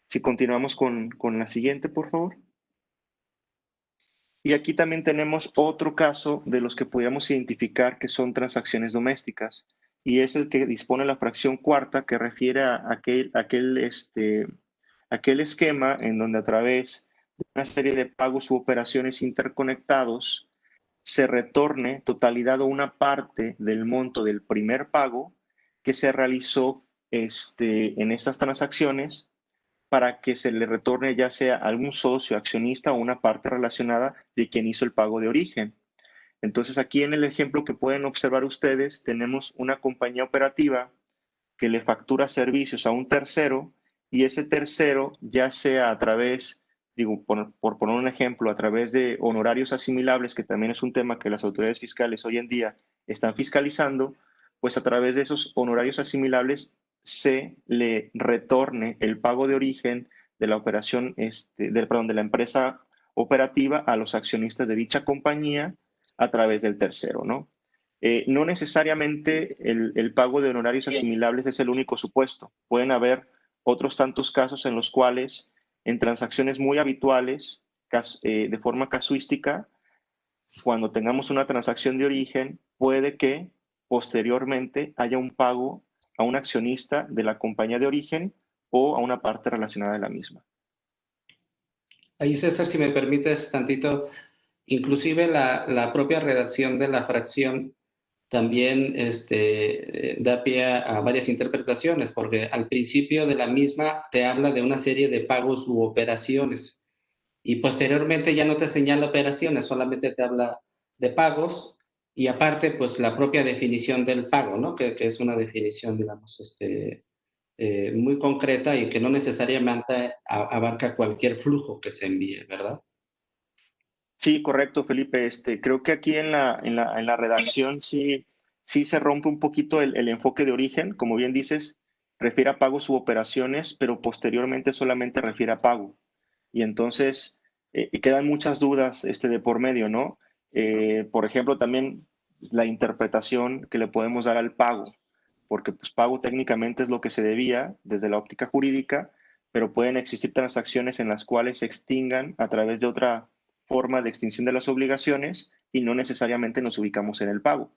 Si continuamos con la siguiente, por favor. Y aquí también tenemos otro caso de los que podríamos identificar que son transacciones domésticas, y es el que dispone la fracción cuarta, que refiere a aquel esquema en donde a través de una serie de pagos u operaciones interconectados se retorne totalidad o una parte del monto del primer pago que se realizó en estas transacciones, para que se le retorne ya sea a algún socio, accionista o una parte relacionada de quien hizo el pago de origen. Entonces, aquí en el ejemplo que pueden observar ustedes, tenemos una compañía operativa que le factura servicios a un tercero, y ese tercero, ya sea a través, digo, por poner un ejemplo, a través de honorarios asimilables, que también es un tema que las autoridades fiscales hoy en día están fiscalizando, pues a través de esos honorarios asimilables se le retorne el pago de origen de la operación, de la empresa operativa a los accionistas de dicha compañía a través del tercero, ¿no? No necesariamente el pago de honorarios asimilables es el único supuesto. Pueden haber otros tantos casos en los cuales, en transacciones muy habituales, de forma casuística, cuando tengamos una transacción de origen, puede que posteriormente haya un pago a un accionista de la compañía de origen o a una parte relacionada de la misma. Ahí, César, si me permites tantito, inclusive la propia redacción de la fracción también da pie a varias interpretaciones, porque al principio de la misma te habla de una serie de pagos u operaciones, y posteriormente ya no te señala operaciones, solamente te habla de pagos, y aparte, pues la propia definición del pago, ¿no? Que es una definición, digamos, muy concreta y que no necesariamente abarca cualquier flujo que se envíe, ¿verdad? Sí, correcto, Felipe. Creo que aquí en la redacción sí se rompe un poquito el enfoque de origen. Como bien dices, refiere a pagos u operaciones, pero posteriormente solamente refiere a pago. Y entonces quedan muchas dudas de por medio, ¿no? Por ejemplo, también la interpretación que le podemos dar al pago, porque pues pago técnicamente es lo que se debía desde la óptica jurídica, pero pueden existir transacciones en las cuales se extingan a través de otra forma de extinción de las obligaciones y no necesariamente nos ubicamos en el pago,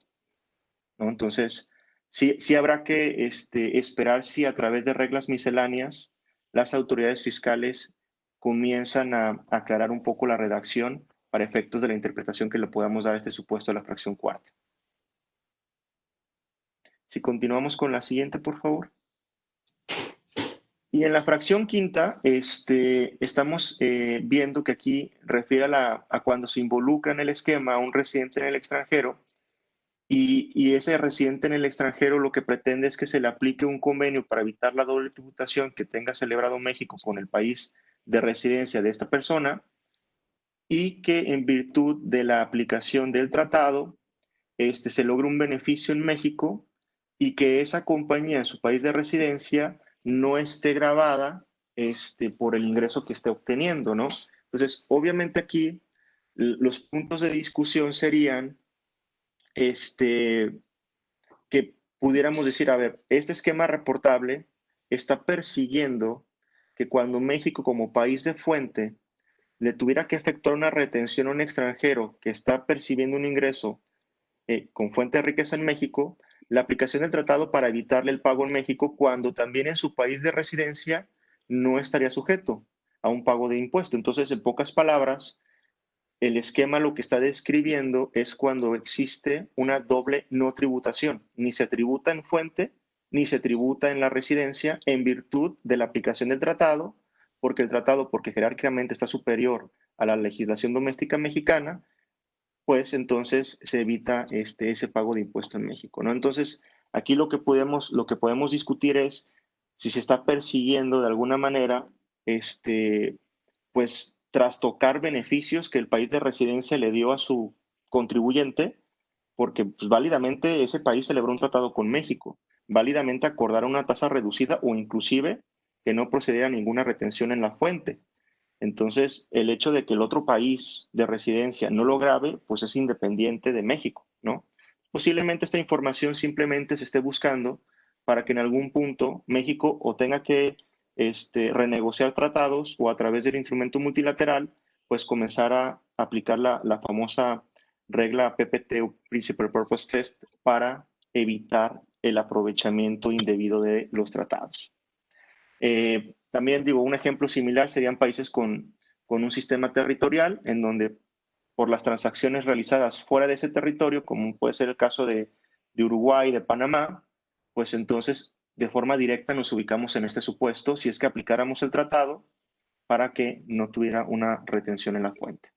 ¿no? Entonces, sí habrá que esperar si a través de reglas misceláneas las autoridades fiscales comienzan a aclarar un poco la redacción para efectos de la interpretación que le podamos dar a este supuesto de la fracción cuarta. Si continuamos con la siguiente, por favor. Y en la fracción quinta, estamos viendo que aquí refiere a cuando se involucra en el esquema a un residente en el extranjero, y ese residente en el extranjero lo que pretende es que se le aplique un convenio para evitar la doble tributación que tenga celebrado México con el país de residencia de esta persona, y que en virtud de la aplicación del tratado se logre un beneficio en México, y que esa compañía en su país de residencia no esté grabada por el ingreso que esté obteniendo, ¿no? Entonces, obviamente aquí los puntos de discusión serían que pudiéramos decir, a ver, este esquema reportable está persiguiendo que cuando México como país de fuente le tuviera que efectuar una retención a un extranjero que está percibiendo un ingreso con fuente de riqueza en México, la aplicación del tratado para evitarle el pago en México, cuando también en su país de residencia no estaría sujeto a un pago de impuesto. Entonces, en pocas palabras, el esquema lo que está describiendo es cuando existe una doble no tributación. Ni se tributa en fuente, ni se tributa en la residencia en virtud de la aplicación del tratado, porque jerárquicamente está superior a la legislación doméstica mexicana, pues entonces se evita ese pago de impuesto en México, ¿no? Entonces, aquí lo que podemos discutir es si se está persiguiendo de alguna manera, pues, trastocar beneficios que el país de residencia le dio a su contribuyente, porque pues, válidamente ese país celebró un tratado con México, válidamente acordaron una tasa reducida o inclusive que no procediera ninguna retención en la fuente. Entonces, el hecho de que el otro país de residencia no lo grabe, pues es independiente de México, ¿no? Posiblemente esta información simplemente se esté buscando para que en algún punto México o tenga que renegociar tratados, o a través del instrumento multilateral, pues comenzar a aplicar la famosa regla PPT o Principal Purpose Test para evitar el aprovechamiento indebido de los tratados. También digo, un ejemplo similar serían países con un sistema territorial en donde por las transacciones realizadas fuera de ese territorio, como puede ser el caso de Uruguay, de Panamá, pues entonces de forma directa nos ubicamos en este supuesto si es que aplicáramos el tratado para que no tuviera una retención en la fuente.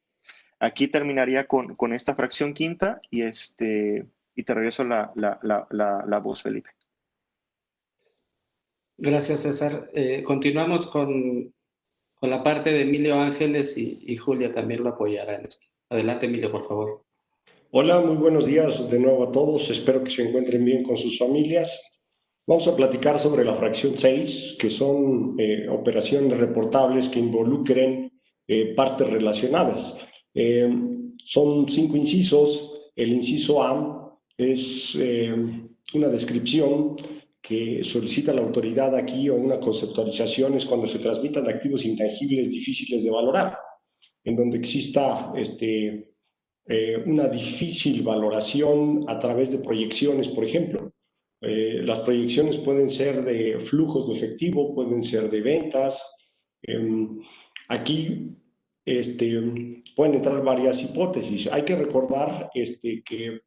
Aquí terminaría con esta fracción quinta y te regreso la voz, Felipe. Gracias, César. Continuamos con la parte de Emilio Ángeles y Julia también lo apoyará en esto. Adelante, Emilio, por favor. Hola, muy buenos días de nuevo a todos. Espero que se encuentren bien con sus familias. Vamos a platicar sobre la fracción 6, que son operaciones reportables que involucren partes relacionadas. Son 5 incisos. El inciso A es una descripción que solicita la autoridad aquí, o una conceptualización, es cuando se transmitan activos intangibles difíciles de valorar, en donde exista una difícil valoración a través de proyecciones, por ejemplo. Las proyecciones pueden ser de flujos de efectivo, pueden ser de ventas. Aquí pueden entrar varias hipótesis. Hay que recordar que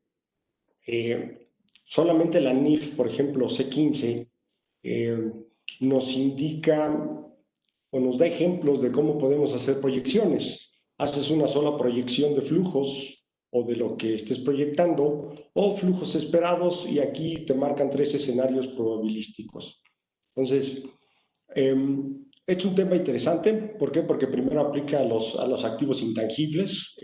solamente la NIF, por ejemplo, C15, nos indica o nos da ejemplos de cómo podemos hacer proyecciones. Haces una sola proyección de flujos o de lo que estés proyectando, o flujos esperados, y aquí te marcan 3 escenarios probabilísticos. Entonces, es un tema interesante. ¿Por qué? Porque primero aplica a los activos intangibles,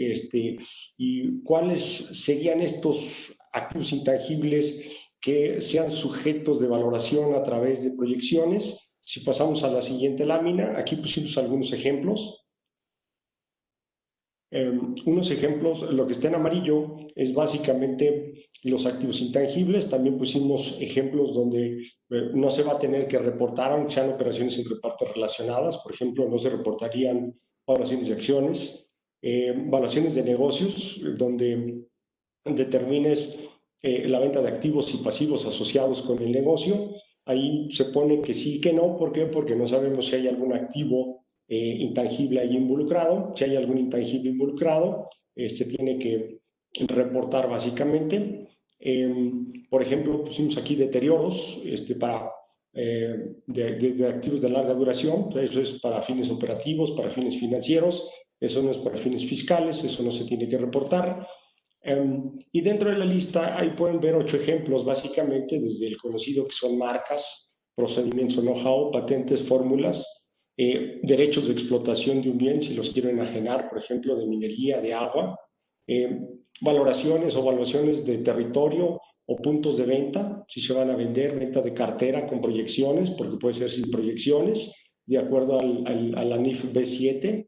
y cuáles serían estos activos intangibles que sean sujetos de valoración a través de proyecciones. Si pasamos a la siguiente lámina, aquí pusimos algunos ejemplos. Unos ejemplos, lo que está en amarillo es básicamente los activos intangibles. También pusimos ejemplos donde no se va a tener que reportar, aunque sean operaciones entre partes relacionadas. Por ejemplo, no se reportarían valoraciones de acciones, valoraciones de negocios, donde determines la venta de activos y pasivos asociados con el negocio. Ahí se pone que sí y que no. ¿Por qué? Porque no sabemos si hay algún activo intangible ahí involucrado. Si hay algún intangible involucrado, se tiene que reportar básicamente. Por ejemplo, pusimos aquí deterioros de activos de larga duración. Eso es para fines operativos, para fines financieros. Eso no es para fines fiscales, eso no se tiene que reportar. Y dentro de la lista ahí pueden ver 8 ejemplos, básicamente desde el conocido, que son marcas, procedimientos o know-how, patentes, fórmulas, derechos de explotación de un bien si los quiero enajenar, por ejemplo, de minería, de agua, valoraciones o evaluaciones de territorio o puntos de venta, si se van a vender, venta de cartera con proyecciones, porque puede ser sin proyecciones, de acuerdo a la NIF B7,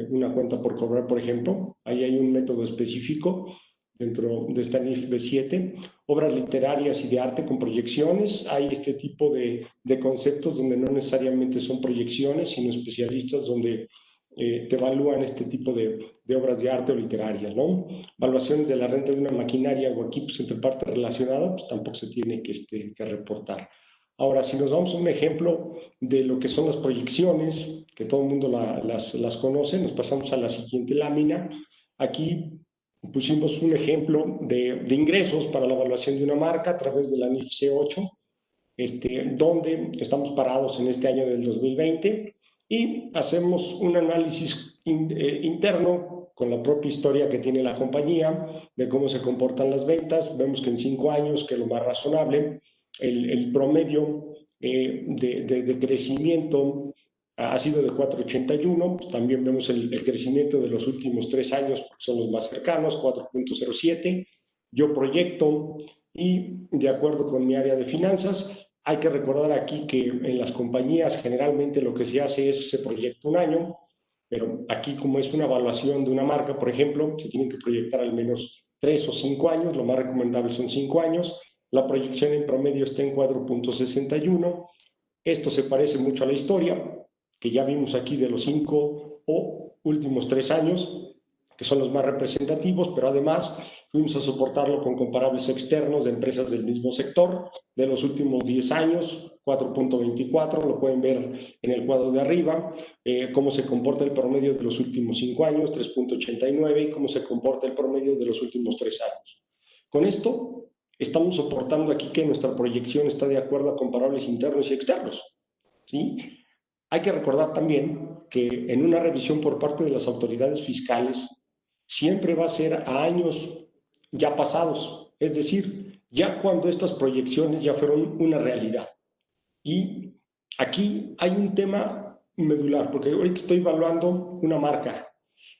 una cuenta por cobrar, por ejemplo. Ahí hay un método específico dentro de esta NIF B7. Obras literarias y de arte con proyecciones. Hay este tipo de conceptos donde no necesariamente son proyecciones, sino especialistas donde te evalúan este tipo de obras de arte o literarias, ¿no? Evaluaciones de la renta de una maquinaria o equipos entre partes relacionadas, pues tampoco se tiene que reportar. Ahora, si nos vamos a un ejemplo de lo que son las proyecciones, que todo el mundo las conoce, nos pasamos a la siguiente lámina. Aquí pusimos un ejemplo de ingresos para la evaluación de una marca a través de la NIF C8, donde estamos parados en este año del 2020 y hacemos un análisis interno con la propia historia que tiene la compañía, de cómo se comportan las ventas. Vemos que en 5 años, que es lo más razonable, el promedio de crecimiento ha sido de 4.81. Pues también vemos el crecimiento de los últimos 3 años, porque son los más cercanos, 4.07. Yo proyecto, y de acuerdo con mi área de finanzas, hay que recordar aquí que en las compañías generalmente lo que se hace es se proyecta un año, pero aquí, como es una evaluación de una marca, por ejemplo, se tienen que proyectar al menos 3 o 5 años. Lo más recomendable son 5 años. La proyección en promedio está en 4.61. Esto se parece mucho a la historia que ya vimos aquí de los 5 o últimos 3 años. que son los más representativos, pero además fuimos a soportarlo con comparables externos de empresas del mismo sector de los últimos 10 años, 4.24, lo pueden ver en el cuadro de arriba, cómo se comporta el promedio de los últimos 5 años, 3.89, y cómo se comporta el promedio de los últimos 3 años. Con esto, estamos soportando aquí que nuestra proyección está de acuerdo a comparables internos y externos, ¿sí? Hay que recordar también que en una revisión por parte de las autoridades fiscales siempre va a ser a años ya pasados, es decir, ya cuando estas proyecciones ya fueron una realidad. Y aquí hay un tema medular, porque ahorita estoy evaluando una marca,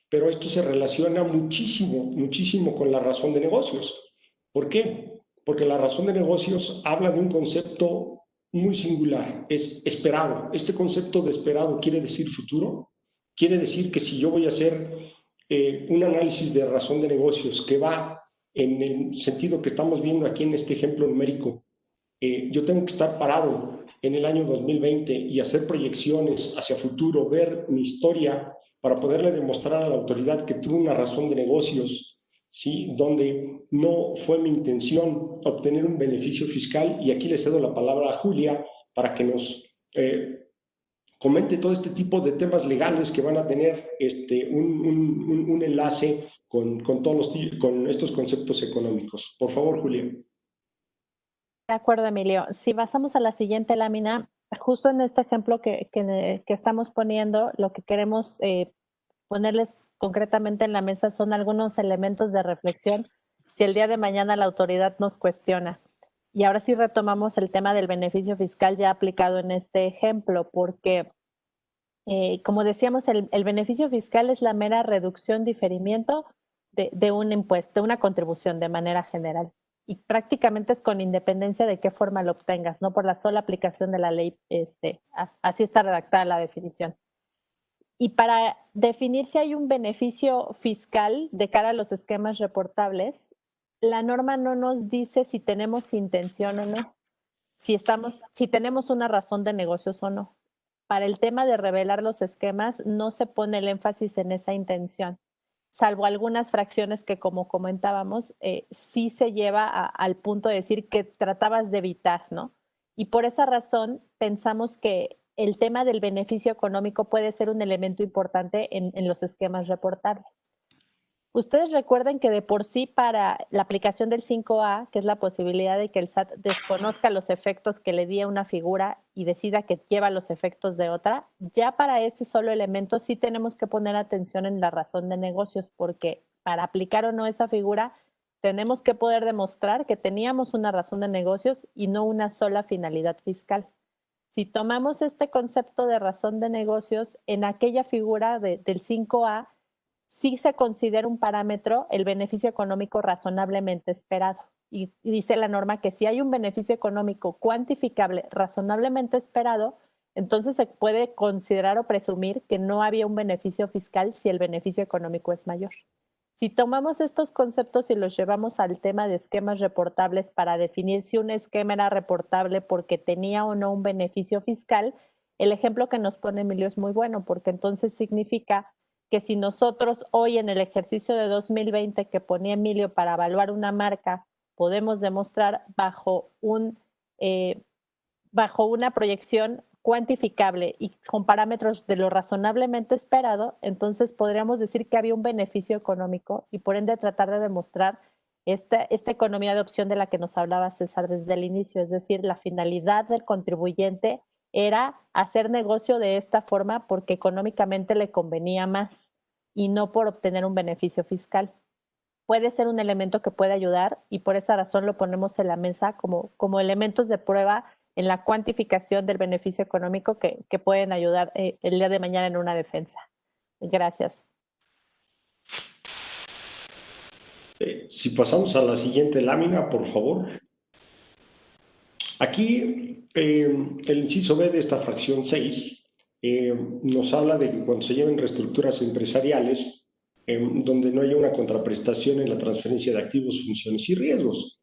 pero esto se relaciona muchísimo, muchísimo con la razón de negocios. ¿Por qué? Porque la razón de negocios habla de un concepto muy singular, es esperado. Este concepto de esperado quiere decir futuro, quiere decir que si yo voy a hacer un análisis de razón de negocios que va en el sentido que estamos viendo aquí en este ejemplo numérico, yo tengo que estar parado en el año 2020 y hacer proyecciones hacia futuro, ver mi historia para poderle demostrar a la autoridad que tuve una razón de negocios, ¿sí? Donde no fue mi intención obtener un beneficio fiscal. Y aquí le cedo la palabra a Julia para que nos comente todo este tipo de temas legales que van a tener un enlace con estos conceptos económicos. Por favor, Julia. De acuerdo, Emilio. Si pasamos a la siguiente lámina, justo en este ejemplo que estamos poniendo, lo que queremos ponerles concretamente en la mesa son algunos elementos de reflexión si el día de mañana la autoridad nos cuestiona. Y ahora sí retomamos el tema del beneficio fiscal ya aplicado en este ejemplo, porque como decíamos, el beneficio fiscal es la mera reducción, diferimiento de un impuesto, de una contribución de manera general. Y prácticamente es con independencia de qué forma lo obtengas, no por la sola aplicación de la ley, así está redactada la definición. Y para definir si hay un beneficio fiscal de cara a los esquemas reportables, la norma no nos dice si tenemos intención o no, si tenemos una razón de negocios o no. Para el tema de revelar los esquemas, no se pone el énfasis en esa intención, salvo algunas fracciones que, como comentábamos, sí se lleva al punto de decir que tratabas de evitar, ¿no? Y por esa razón pensamos que el tema del beneficio económico puede ser un elemento importante en los esquemas reportables. Ustedes recuerden que de por sí para la aplicación del 5A, que es la posibilidad de que el SAT desconozca los efectos que le di a una figura y decida que lleva los efectos de otra, ya para ese solo elemento sí tenemos que poner atención en la razón de negocios, porque para aplicar o no esa figura tenemos que poder demostrar que teníamos una razón de negocios y no una sola finalidad fiscal. Si tomamos este concepto de razón de negocios, en aquella figura del 5A, sí se considera un parámetro el beneficio económico razonablemente esperado. Y dice la norma que si hay un beneficio económico cuantificable razonablemente esperado, entonces se puede considerar o presumir que no había un beneficio fiscal si el beneficio económico es mayor. Si tomamos estos conceptos y los llevamos al tema de esquemas reportables para definir si un esquema era reportable porque tenía o no un beneficio fiscal, el ejemplo que nos pone Emilio es muy bueno, porque entonces significa que si nosotros hoy en el ejercicio de 2020 que ponía Emilio para evaluar una marca, podemos demostrar bajo una proyección cuantificable y con parámetros de lo razonablemente esperado, entonces podríamos decir que había un beneficio económico y por ende tratar de demostrar esta economía de opción de la que nos hablaba César desde el inicio, es decir, la finalidad del contribuyente era hacer negocio de esta forma porque económicamente le convenía más y no por obtener un beneficio fiscal. Puede ser un elemento que puede ayudar y por esa razón lo ponemos en la mesa como elementos de prueba en la cuantificación del beneficio económico que pueden ayudar el día de mañana en una defensa. Gracias. Si pasamos a la siguiente lámina, por favor. Aquí, el inciso B de esta fracción 6 nos habla de que cuando se lleven reestructuras empresariales, donde no haya una contraprestación en la transferencia de activos, funciones y riesgos.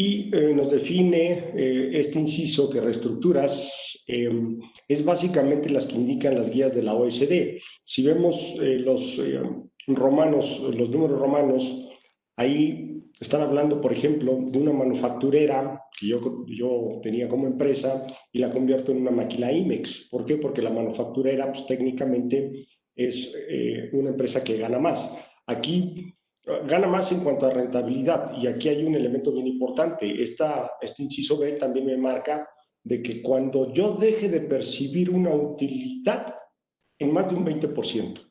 y nos define este inciso que reestructuras es básicamente las que indican las guías de la OSD. Si vemos los números romanos, ahí están hablando, por ejemplo, de una manufacturera que yo tenía como empresa y la convierto en una maquila IMEX. ¿Por qué? Porque la manufacturera, pues, técnicamente es una empresa que gana más. Aquí gana más en cuanto a rentabilidad, y aquí hay un elemento bien importante. Este inciso B también me marca de que cuando yo deje de percibir una utilidad en más de un 20%,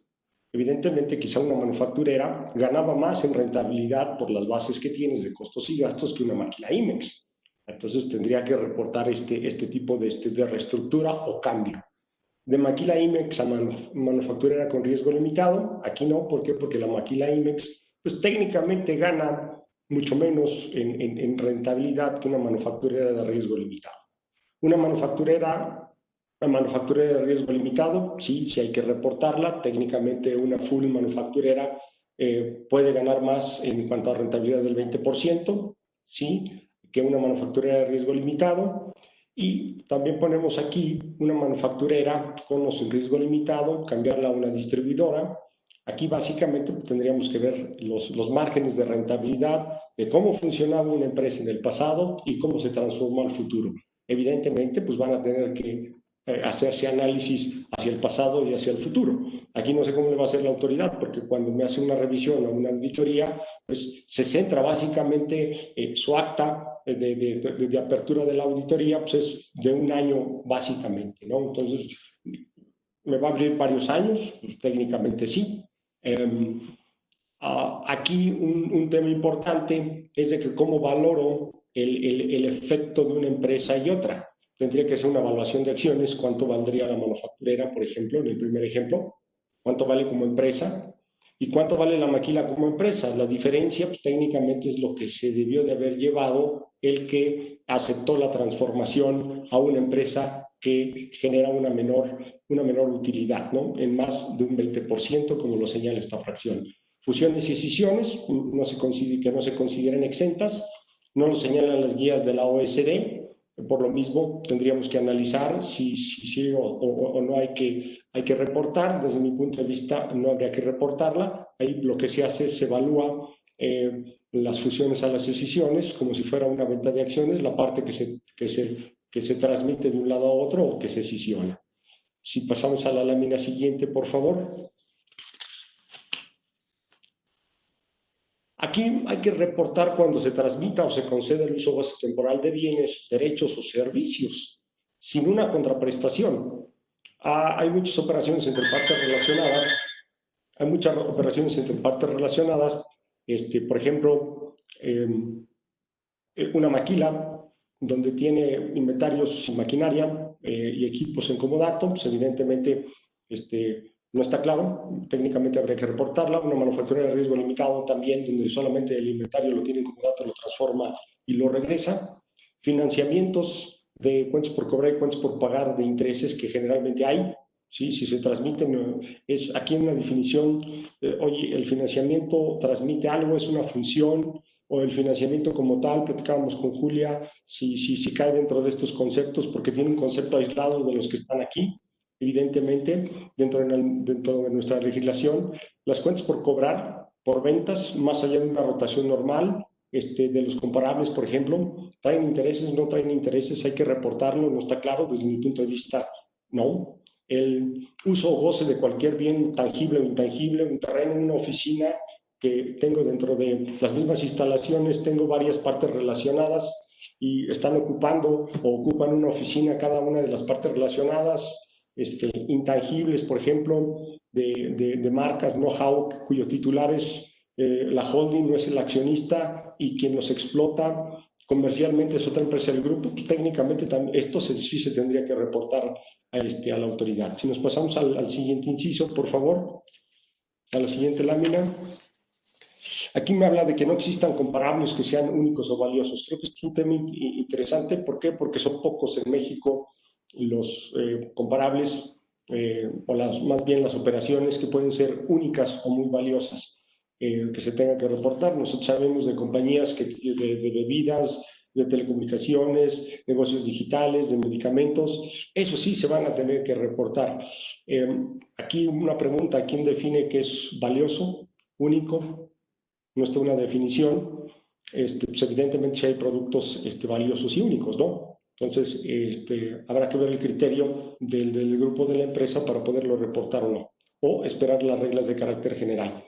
evidentemente quizá una manufacturera ganaba más en rentabilidad por las bases que tienes de costos y gastos que una máquina IMEX. Entonces tendría que reportar este tipo de reestructura o cambio. De maquila IMEX a manufacturera con riesgo limitado, aquí no. ¿Por qué? Porque la maquila IMEX pues técnicamente gana mucho menos en rentabilidad que una manufacturera de riesgo limitado. Una manufacturera de riesgo limitado, sí hay que reportarla. Técnicamente una full manufacturera puede ganar más en cuanto a rentabilidad del 20%, sí, que una manufacturera de riesgo limitado. Y también ponemos aquí una manufacturera con o sin riesgo limitado, cambiarla a una distribuidora. Aquí básicamente tendríamos que ver los márgenes de rentabilidad de cómo funcionaba una empresa en el pasado y cómo se transformó al futuro. Evidentemente, pues van a tener que hacerse análisis hacia el pasado y hacia el futuro. Aquí no sé cómo le va a hacer la autoridad, porque cuando me hace una revisión o una auditoría, pues se centra básicamente su acta de apertura de la auditoría, pues es de un año básicamente, ¿no? Entonces, ¿me va a abrir varios años? Pues técnicamente sí. Aquí un tema importante es de que cómo valoro el efecto de una empresa y otra. Tendría que ser una evaluación de acciones. ¿Cuánto valdría la manufacturera, por ejemplo, en el primer ejemplo? ¿Cuánto vale como empresa? ¿Y cuánto vale la maquila como empresa? La diferencia, pues, técnicamente es lo que se debió de haber llevado el que aceptó la transformación a una empresa que genera una menor utilidad, ¿no? En más de un 20%, como lo señala esta fracción. Fusiones y escisiones que no se consideren exentas, no lo señalan las guías de la OSD. Por lo mismo, tendríamos que analizar si sí o no hay que reportar. Desde mi punto de vista, no habría que reportarla. Ahí lo que se hace es se evalúa las fusiones a las escisiones como si fuera una venta de acciones, la parte que se transmite de un lado a otro o que se escisiona. Si pasamos a la lámina siguiente, por favor. Aquí hay que reportar cuando se transmita o se concede el uso base temporal de bienes, derechos o servicios sin una contraprestación. Hay muchas operaciones entre partes relacionadas. Por ejemplo, una maquila donde tiene inventarios y maquinaria y equipos en comodato, pues evidentemente no está claro. Técnicamente habría que reportarla. Una manufacturera de riesgo limitado también, donde solamente el inventario lo tiene en comodato, lo transforma y lo regresa. Financiamientos de cuentas por cobrar y cuentas por pagar de intereses que generalmente hay. ¿Sí? Si se transmiten, es aquí una definición, oye, el financiamiento transmite algo, es una función, o el financiamiento como tal. Platicábamos con Julia si cae dentro de estos conceptos, porque tiene un concepto aislado de los que están aquí. Evidentemente, dentro de nuestra legislación, las cuentas por cobrar, por ventas, más allá de una rotación normal, de los comparables, por ejemplo, ¿traen intereses? ¿No traen intereses? ¿Hay que reportarlo? ¿No está claro? Desde mi punto de vista, no. El uso o goce de cualquier bien tangible o intangible, un terreno, una oficina que tengo dentro de las mismas instalaciones, tengo varias partes relacionadas y están ocupando o ocupan una oficina cada una de las partes relacionadas. Intangibles, por ejemplo, de marcas, know-how, cuyo titular es la holding, no es el accionista, y quien los explota comercialmente es otra empresa del grupo. Pues técnicamente esto sí se tendría que reportar a la autoridad. Si nos pasamos al siguiente inciso, por favor, a la siguiente lámina. Aquí me habla de que no existan comparables que sean únicos o valiosos. Creo que es un tema interesante. ¿Por qué? Porque son pocos en México los comparables o más bien las operaciones que pueden ser únicas o muy valiosas que se tengan que reportar. Nosotros sabemos de compañías de bebidas, de telecomunicaciones, negocios digitales, de medicamentos. Eso sí se van a tener que reportar. Aquí una pregunta, ¿quién define qué es valioso, único? No está una definición. Pues evidentemente si hay productos valiosos y únicos, ¿no? Entonces, habrá que ver el criterio del grupo de la empresa para poderlo reportar o no, o esperar las reglas de carácter general.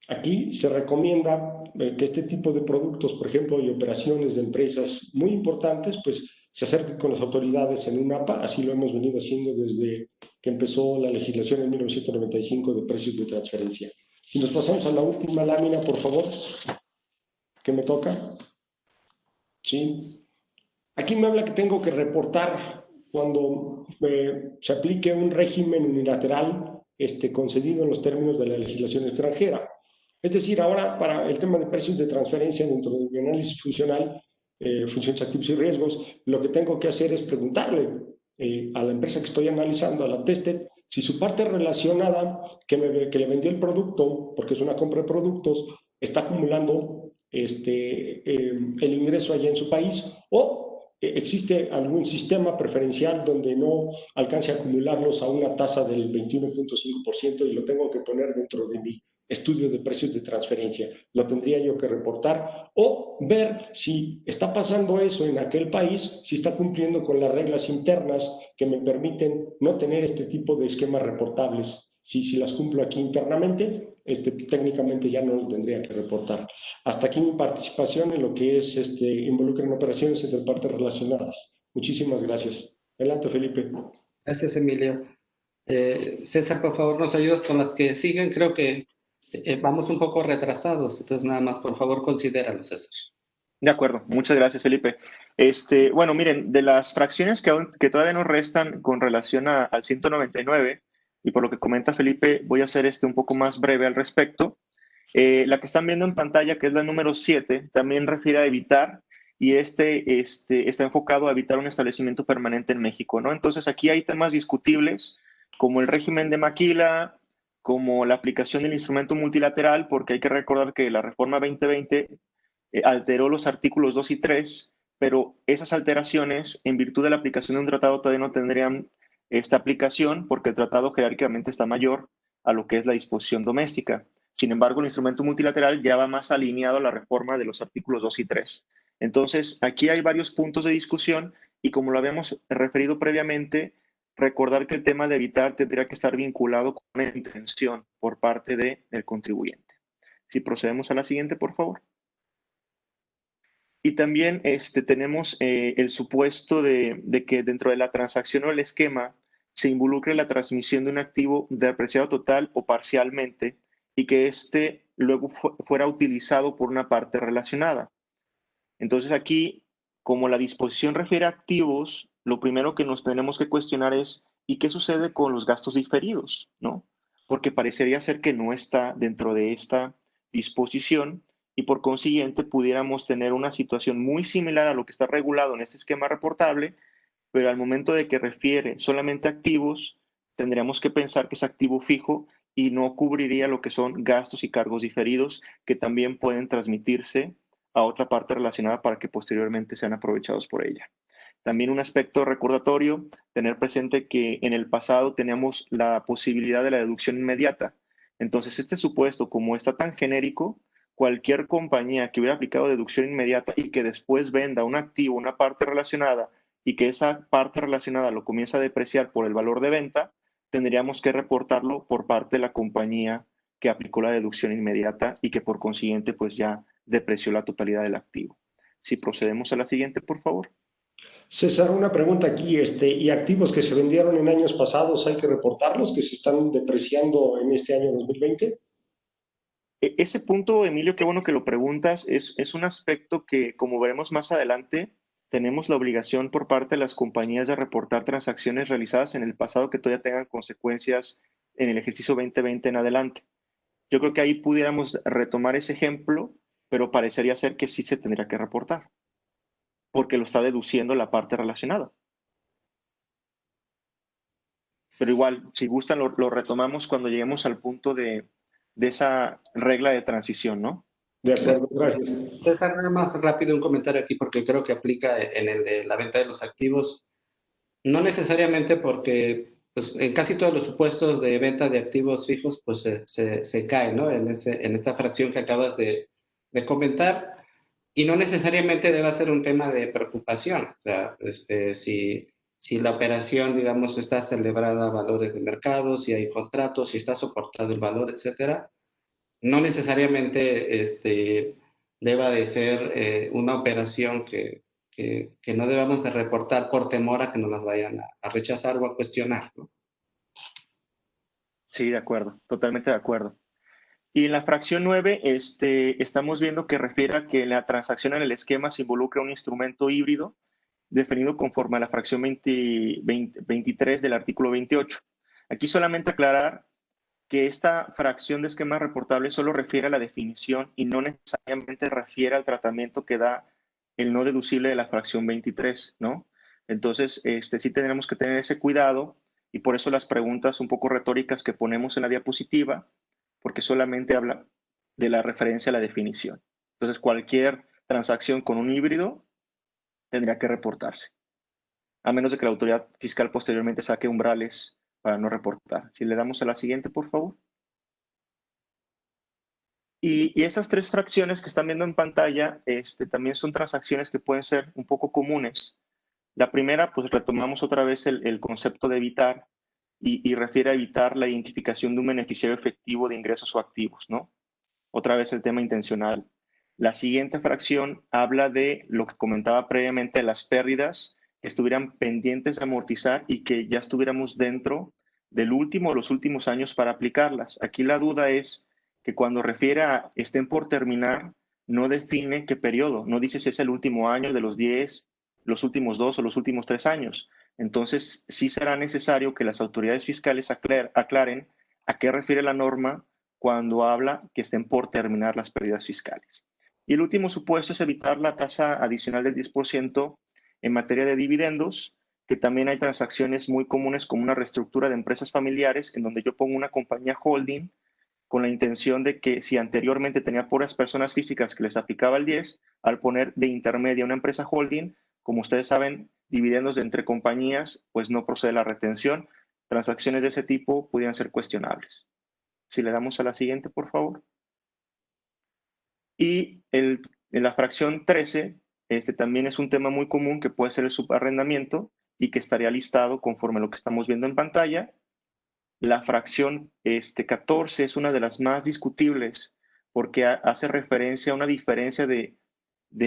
Aquí se recomienda que este tipo de productos, por ejemplo, y operaciones de empresas muy importantes, pues se acerquen con las autoridades en un APA, así lo hemos venido haciendo desde que empezó la legislación en 1995 de precios de transferencia. Si nos pasamos a la última lámina, por favor, que me toca. Sí. Aquí me habla que tengo que reportar cuando se aplique un régimen unilateral concedido en los términos de la legislación extranjera. Es decir, ahora para el tema de precios de transferencia dentro de mi análisis funcional, funciones, activos y riesgos, lo que tengo que hacer es preguntarle a la empresa que estoy analizando, a la tested, si su parte relacionada que le vendió el producto, porque es una compra de productos, está acumulando el ingreso allá en su país, o existe algún sistema preferencial donde no alcance a acumularlos a una tasa del 21.5% y lo tengo que poner dentro de mi estudio de precios de transferencia. Lo tendría yo que reportar o ver si está pasando eso en aquel país, si está cumpliendo con las reglas internas que me permiten no tener este tipo de esquemas reportables. Si las cumplo aquí internamente, técnicamente ya no lo tendría que reportar. Hasta aquí mi participación en lo que es involucra en operaciones entre partes relacionadas. Muchísimas gracias. Adelante, Felipe. Gracias, Emilio. César, por favor, nos ayudas con las que siguen. Creo que vamos un poco retrasados, entonces nada más, por favor, considéralo, César. De acuerdo, muchas gracias, Felipe. Bueno, miren, de las fracciones que todavía nos restan con relación al 199, y por lo que comenta Felipe, voy a hacer un poco más breve al respecto. La que están viendo en pantalla, que es la número 7, también refiere a evitar, y está enfocado a evitar un establecimiento permanente en México, ¿no? Entonces, aquí hay temas discutibles, como el régimen de maquila, como la aplicación del instrumento multilateral, porque hay que recordar que la reforma 2020 alteró los artículos 2 y 3, pero esas alteraciones, en virtud de la aplicación de un tratado, todavía no tendrían esta aplicación, porque el tratado jerárquicamente está mayor a lo que es la disposición doméstica. Sin embargo, el instrumento multilateral ya va más alineado a la reforma de los artículos 2 y 3. Entonces, aquí hay varios puntos de discusión y como lo habíamos referido previamente, recordar que el tema de evitar tendría que estar vinculado con una intención por parte del contribuyente. Si procedemos a la siguiente, por favor. Y también tenemos el supuesto de que dentro de la transacción o el esquema se involucre la transmisión de un activo depreciado total o parcialmente y que luego fuera utilizado por una parte relacionada. Entonces aquí, como la disposición refiere a activos, lo primero que nos tenemos que cuestionar es ¿y qué sucede con los gastos diferidos? ¿No? Porque parecería ser que no está dentro de esta disposición y por consiguiente pudiéramos tener una situación muy similar a lo que está regulado en este esquema reportable, pero al momento de que refiere solamente a activos, tendríamos que pensar que es activo fijo y no cubriría lo que son gastos y cargos diferidos que también pueden transmitirse a otra parte relacionada para que posteriormente sean aprovechados por ella. También un aspecto recordatorio, tener presente que en el pasado teníamos la posibilidad de la deducción inmediata. Entonces, este supuesto, como está tan genérico, cualquier compañía que hubiera aplicado deducción inmediata y que después venda un activo, una parte relacionada, y que esa parte relacionada lo comienza a depreciar por el valor de venta, tendríamos que reportarlo por parte de la compañía que aplicó la deducción inmediata y que por consiguiente pues ya depreció la totalidad del activo. Si procedemos a la siguiente, por favor. César, una pregunta aquí, ¿y activos que se vendieron en años pasados hay que reportarlos, que se están depreciando en este año 2020? Ese punto, Emilio, qué bueno que lo preguntas, es un aspecto que, como veremos más adelante, tenemos la obligación por parte de las compañías de reportar transacciones realizadas en el pasado que todavía tengan consecuencias en el ejercicio 2020 en adelante. Yo creo que ahí pudiéramos retomar ese ejemplo, pero parecería ser que sí se tendría que reportar, porque lo está deduciendo la parte relacionada. Pero igual, si gustan, lo retomamos cuando lleguemos al punto de esa regla de transición, ¿no? De acuerdo, gracias. César, nada más rápido un comentario aquí porque creo que aplica en el de la venta de los activos. No necesariamente porque pues, en casi todos los supuestos de venta de activos fijos pues se cae, ¿no? En esta fracción que acabas de comentar y no necesariamente debe ser un tema de preocupación. O sea, si la operación, digamos, está celebrada a valores de mercado, si hay contratos, si está soportado el valor, etcétera, no necesariamente deba de ser una operación que no debamos de reportar por temor a que nos las vayan a rechazar o a cuestionar, ¿no? Sí, de acuerdo, totalmente de acuerdo. Y en la fracción 9, estamos viendo que refiere a que la transacción en el esquema se involucra un instrumento híbrido definido conforme a la fracción 23 del artículo 28. Aquí solamente aclarar que esta fracción de esquema reportable solo refiere a la definición y no necesariamente refiere al tratamiento que da el no deducible de la fracción 23, ¿no? Entonces, sí tendremos que tener ese cuidado y por eso las preguntas un poco retóricas que ponemos en la diapositiva, porque solamente habla de la referencia a la definición. Entonces, cualquier transacción con un híbrido tendría que reportarse, a menos de que la autoridad fiscal posteriormente saque umbrales para no reportar. Si le damos a la siguiente, por favor. Y esas tres fracciones que están viendo en pantalla también son transacciones que pueden ser un poco comunes. La primera, pues retomamos otra vez el concepto de evitar y refiere a evitar la identificación de un beneficiario efectivo de ingresos o activos, ¿no? Otra vez el tema intencional. La siguiente fracción habla de lo que comentaba previamente, las pérdidas que estuvieran pendientes de amortizar y que ya estuviéramos dentro del último o los últimos años para aplicarlas. Aquí la duda es que cuando refiere a estén por terminar, no define qué periodo, no dice si es el último año de los 10, los últimos 2 o los últimos 3 años. Entonces, sí será necesario que las autoridades fiscales aclaren a qué refiere la norma cuando habla que estén por terminar las pérdidas fiscales. Y el último supuesto es evitar la tasa adicional del 10% en materia de dividendos, que también hay transacciones muy comunes como una reestructura de empresas familiares en donde yo pongo una compañía holding con la intención de que si anteriormente tenía puras personas físicas que les aplicaba el 10, al poner de intermedia una empresa holding, como ustedes saben, dividendos de entre compañías, pues no procede la retención. Transacciones de ese tipo pudieran ser cuestionables. Si le damos a la siguiente, por favor. Y en la fracción 13, también es un tema muy común que puede ser el subarrendamiento y que estaría listado conforme a lo que estamos viendo en pantalla. La fracción 14 es una de las más discutibles porque hace referencia a una diferencia de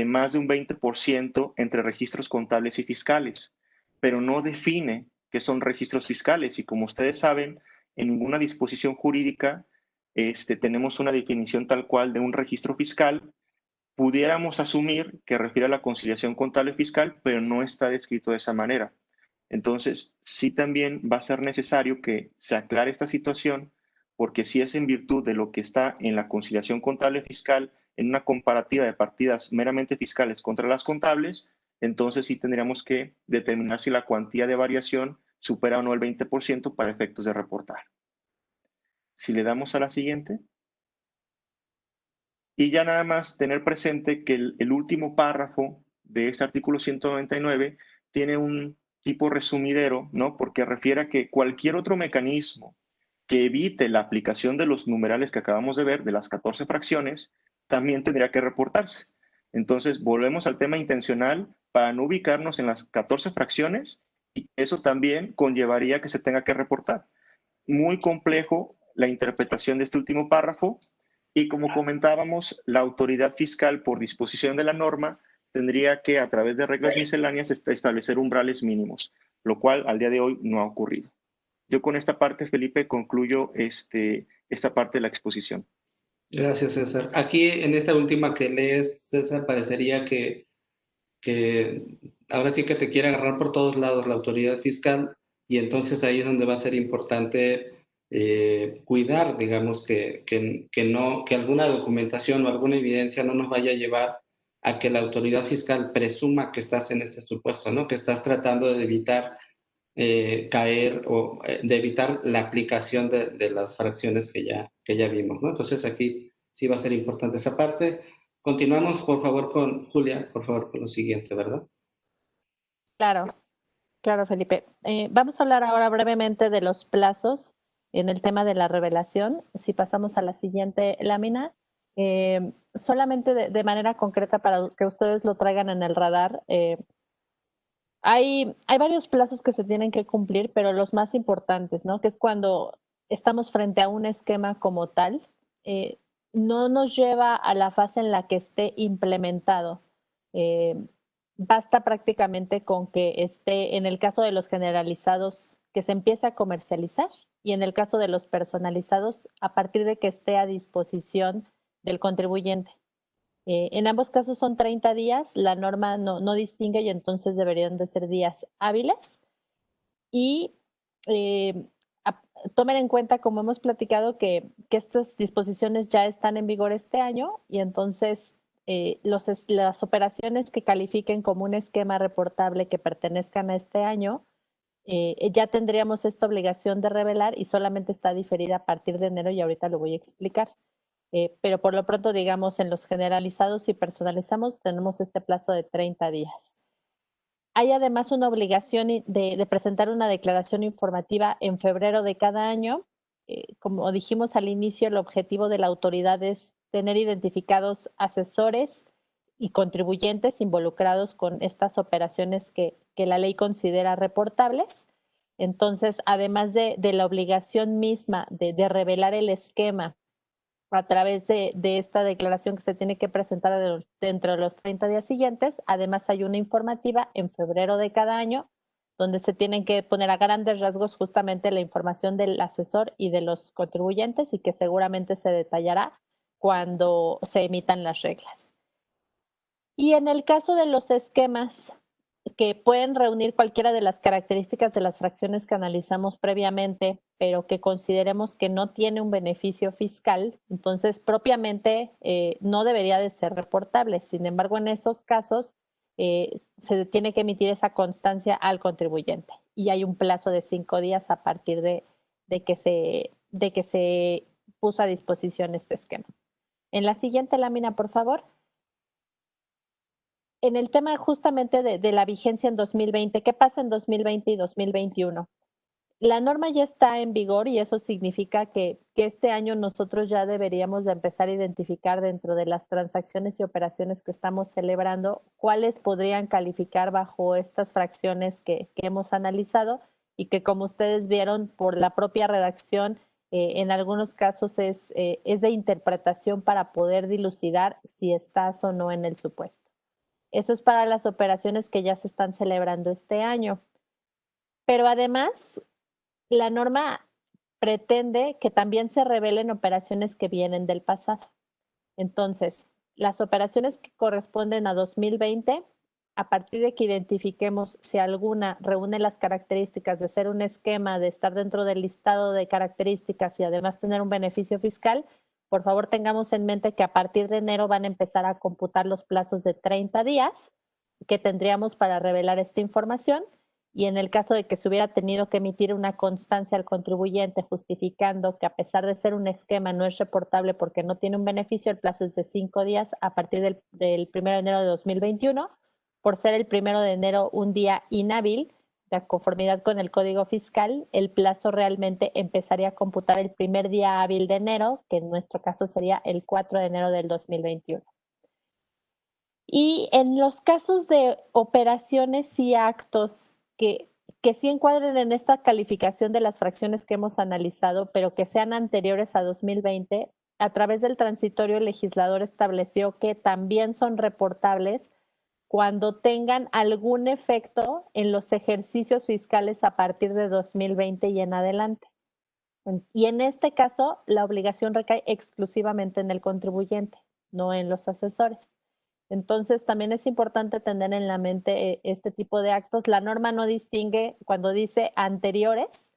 más de un 20% entre registros contables y fiscales, pero no define qué son registros fiscales. Y como ustedes saben, en ninguna disposición jurídica tenemos una definición tal cual de un registro fiscal. Pudiéramos asumir que refiere a la conciliación contable fiscal, pero no está descrito de esa manera. Entonces, sí también va a ser necesario que se aclare esta situación, porque si es en virtud de lo que está en la conciliación contable fiscal, en una comparativa de partidas meramente fiscales contra las contables, entonces sí tendríamos que determinar si la cuantía de variación supera o no el 20% para efectos de reportar. Si le damos a la siguiente. Y ya nada más tener presente que el último párrafo de este artículo 199 tiene un tipo resumidero, ¿no? Porque refiere a que cualquier otro mecanismo que evite la aplicación de los numerales que acabamos de ver, de las 14 fracciones, también tendría que reportarse. Entonces, volvemos al tema intencional para no ubicarnos en las 14 fracciones y eso también conllevaría que se tenga que reportar. Muy complejo la interpretación de este último párrafo y como comentábamos, la autoridad fiscal por disposición de la norma tendría que a través de reglas misceláneas establecer umbrales mínimos, lo cual al día de hoy no ha ocurrido. Yo con esta parte, Felipe, concluyo esta parte de la exposición. Gracias, César. Aquí en esta última que lees, César, parecería que ahora sí que te quiere agarrar por todos lados la autoridad fiscal y entonces ahí es donde va a ser importante cuidar, digamos, que alguna documentación o alguna evidencia no nos vaya a llevar a que la autoridad fiscal presuma que estás en ese supuesto, ¿no? Que estás tratando de evitar caer o de evitar la aplicación de las fracciones que ya vimos, ¿no? Entonces aquí sí va a ser importante esa parte. Continuamos, por favor, con Julia, por favor, con lo siguiente, ¿verdad? Claro, claro, Felipe. Vamos a hablar ahora brevemente de los plazos en el tema de la revelación. Si pasamos a la siguiente lámina, solamente de manera concreta para que ustedes lo traigan en el radar. Hay varios plazos que se tienen que cumplir, pero los más importantes, ¿no? Que es cuando estamos frente a un esquema como tal, eh, no nos lleva a la fase en la que esté implementado. Eh, Basta prácticamente con que esté, en el caso de los generalizados, que se empiece a comercializar, y en el caso de los personalizados, a partir de que esté a disposición del contribuyente. En ambos casos son 30 días, la norma no distingue y entonces deberían de ser días hábiles. Y eh, tomen en cuenta, como hemos platicado, que estas disposiciones ya están en vigor este año y entonces las operaciones que califiquen como un esquema reportable que pertenezcan a este año, ya tendríamos esta obligación de revelar y solamente está diferida a partir de enero y ahorita lo voy a explicar. Pero por lo pronto, digamos, en los generalizados y personalizamos, tenemos este plazo de 30 días. Hay además una obligación de presentar una declaración informativa en febrero de cada año. Como dijimos al inicio, el objetivo de la autoridad es tener identificados asesores y contribuyentes involucrados con estas operaciones que la ley considera reportables. Entonces, además de la obligación misma de revelar el esquema a través de esta declaración que se tiene que presentar dentro de los 30 días siguientes. Además, hay una informativa en febrero de cada año donde se tienen que poner a grandes rasgos justamente la información del asesor y de los contribuyentes y que seguramente se detallará cuando se emitan las reglas. Y en el caso de los esquemas que pueden reunir cualquiera de las características de las fracciones que analizamos previamente, pero que consideremos que no tiene un beneficio fiscal, entonces propiamente no debería de ser reportable. Sin embargo, en esos casos se tiene que emitir esa constancia al contribuyente y hay un plazo de 5 días a partir de que se puso a disposición este esquema. En la siguiente lámina, por favor. En el tema justamente de la vigencia en 2020, ¿qué pasa en 2020 y 2021? La norma ya está en vigor y eso significa que este año nosotros ya deberíamos de empezar a identificar dentro de las transacciones y operaciones que estamos celebrando cuáles podrían calificar bajo estas fracciones que hemos analizado y que, como ustedes vieron por la propia redacción, en algunos casos es de interpretación para poder dilucidar si estás o no en el supuesto. Eso es para las operaciones que ya se están celebrando este año. Pero además, la norma pretende que también se revelen operaciones que vienen del pasado. Entonces, las operaciones que corresponden a 2020, a partir de que identifiquemos si alguna reúne las características de ser un esquema, de estar dentro del listado de características y además tener un beneficio fiscal, por favor tengamos en mente que a partir de enero van a empezar a computar los plazos de 30 días que tendríamos para revelar esta información. Y en el caso de que se hubiera tenido que emitir una constancia al contribuyente justificando que a pesar de ser un esquema no es reportable porque no tiene un beneficio, el plazo es de 5 días a partir del 1 de enero de 2021. Por ser el 1 de enero un día inhábil, de conformidad con el Código Fiscal, el plazo realmente empezaría a computar el primer día hábil de enero, que en nuestro caso sería el 4 de enero del 2021. Y en los casos de operaciones y actos que sí encuadren en esta calificación de las fracciones que hemos analizado, pero que sean anteriores a 2020, a través del transitorio el legislador estableció que también son reportables cuando tengan algún efecto en los ejercicios fiscales a partir de 2020 y en adelante. Y en este caso, la obligación recae exclusivamente en el contribuyente, no en los asesores. Entonces, también es importante tener en la mente este tipo de actos. La norma no distingue cuando dice anteriores,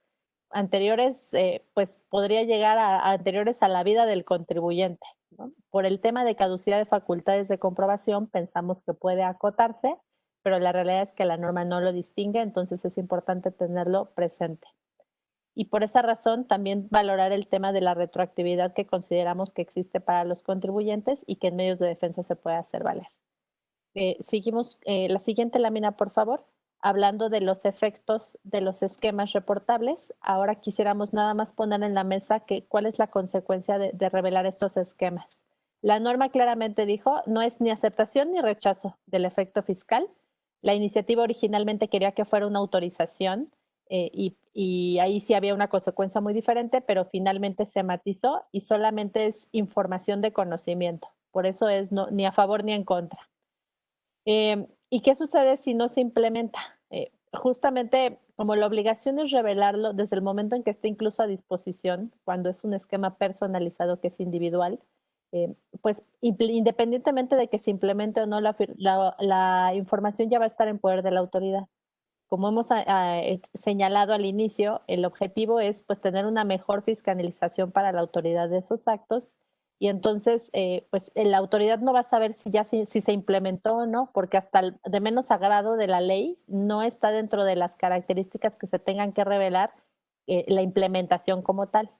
pues podría llegar a anteriores a la vida del contribuyente, ¿no? Por el tema de caducidad de facultades de comprobación, pensamos que puede acotarse, pero la realidad es que la norma no lo distingue, entonces es importante tenerlo presente. y por esa razón también valorar el tema de la retroactividad que consideramos que existe para los contribuyentes y que en medios de defensa se puede hacer valer. Seguimos la siguiente lámina, por favor. Hablando de los efectos de los esquemas reportables, ahora quisiéramos nada más poner en la mesa cuál es la consecuencia de revelar estos esquemas. La norma claramente dijo, no es ni aceptación ni rechazo del efecto fiscal. La iniciativa originalmente quería que fuera una autorización y ahí sí había una consecuencia muy diferente, pero finalmente se matizó y solamente es información de conocimiento. Por eso es ni a favor ni en contra. ¿Y qué sucede si no se implementa? Justamente como la obligación es revelarlo desde el momento en que esté incluso a disposición, cuando es un esquema personalizado que es individual, pues independientemente de que se implemente o no, la información ya va a estar en poder de la autoridad. Como hemos señalado al inicio, el objetivo es pues tener una mejor fiscalización para la autoridad de esos actos y entonces pues la autoridad no va a saber si se implementó o no, porque hasta el de menos agrado de la ley no está dentro de las características que se tengan que revelar la implementación como tal.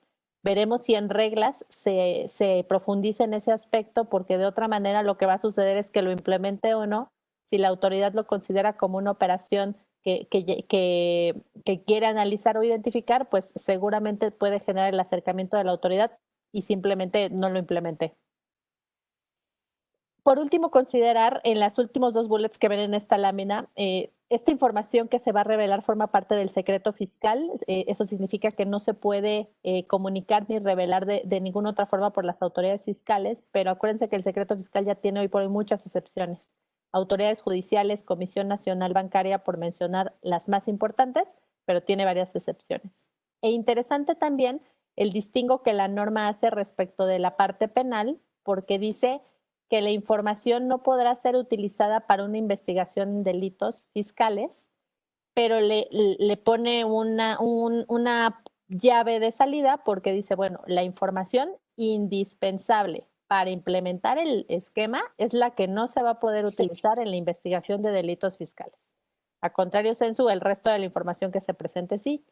Veremos si en reglas se profundiza en ese aspecto, porque de otra manera lo que va a suceder es que lo implemente o no, si la autoridad lo considera como una operación que quiere analizar o identificar, pues seguramente puede generar el acercamiento de la autoridad y simplemente no lo implementé. Por último, considerar en las últimos dos bullets que ven en esta lámina, esta información que se va a revelar forma parte del secreto fiscal. Eso significa que no se puede comunicar ni revelar de ninguna otra forma por las autoridades fiscales, pero acuérdense que el secreto fiscal ya tiene hoy por hoy muchas excepciones. Autoridades judiciales, Comisión Nacional Bancaria, por mencionar las más importantes, pero tiene varias excepciones. E interesante también el distingo que la norma hace respecto de la parte penal, porque dice que la información no podrá ser utilizada para una investigación en delitos fiscales, pero le pone una llave de salida porque dice, bueno, la información indispensable para implementar el esquema es la que no se va a poder utilizar en la investigación de delitos fiscales. A contrario, Sensu, el resto de la información que se presente sí.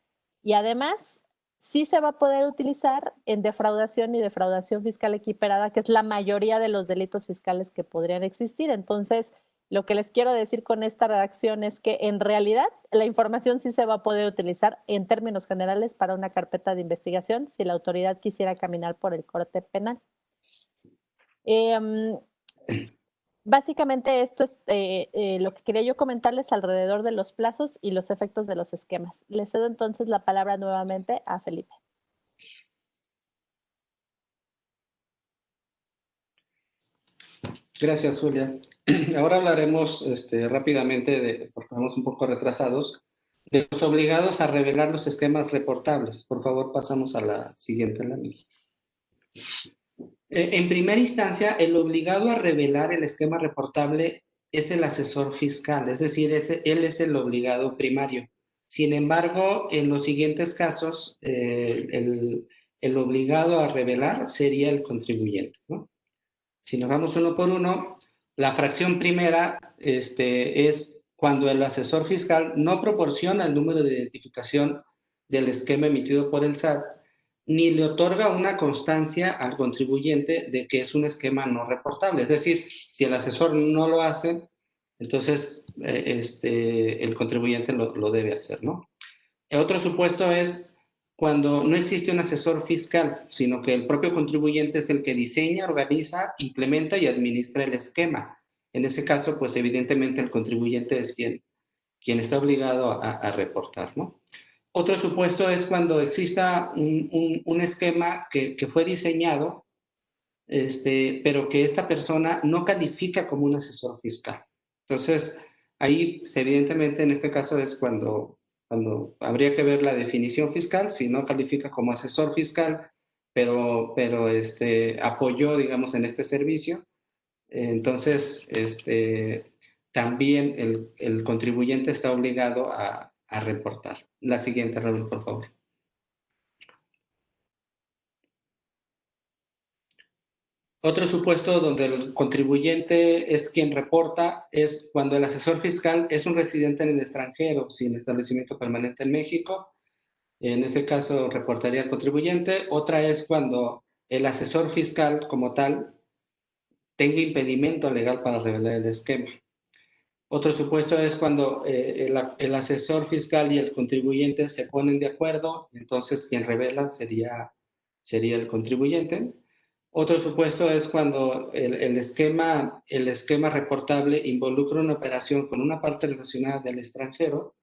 Y además, sí se va a poder utilizar en defraudación y defraudación fiscal equiparada, que es la mayoría de los delitos fiscales que podrían existir. Entonces, lo que les quiero decir con esta redacción es que en realidad la información sí se va a poder utilizar en términos generales para una carpeta de investigación si la autoridad quisiera caminar por el corte penal. Básicamente esto es lo que quería yo comentarles alrededor de los plazos y los efectos de los esquemas. Le cedo entonces la palabra nuevamente a Felipe. Gracias, Julia. Ahora hablaremos rápidamente, porque vamos un poco retrasados, de los obligados a revelar los esquemas reportables. Por favor, pasamos a la siguiente lámina. En primera instancia, el obligado a revelar el esquema reportable es el asesor fiscal, es decir, él es el obligado primario. Sin embargo, en los siguientes casos, el obligado a revelar sería el contribuyente, ¿no? Si nos vamos uno por uno, la fracción primera es cuando el asesor fiscal no proporciona el número de identificación del esquema emitido por el SAT, ni le otorga una constancia al contribuyente de que es un esquema no reportable. Es decir, si el asesor no lo hace, entonces el contribuyente lo debe hacer, ¿no? El otro supuesto es cuando no existe un asesor fiscal, sino que el propio contribuyente es el que diseña, organiza, implementa y administra el esquema. En ese caso, pues evidentemente el contribuyente es quien está obligado a reportar, ¿no? Otro supuesto es cuando exista un esquema que fue diseñado, pero que esta persona no califica como un asesor fiscal. Entonces, ahí, pues, evidentemente, en este caso es cuando habría que ver la definición fiscal, si no califica como asesor fiscal, pero apoyó, digamos, en este servicio, entonces, también el contribuyente está obligado a reportar. La siguiente, Raúl, por favor. Otro supuesto donde el contribuyente es quien reporta es cuando el asesor fiscal es un residente en el extranjero sin establecimiento permanente en México En ese caso, reportaría al contribuyente. Otra es cuando el asesor fiscal como tal tenga impedimento legal para revelar el esquema. Otro supuesto es cuando el asesor fiscal y el contribuyente se ponen de acuerdo, entonces quien revela sería el contribuyente. Otro supuesto es cuando el esquema reportable involucra una operación con una parte relacionada del extranjero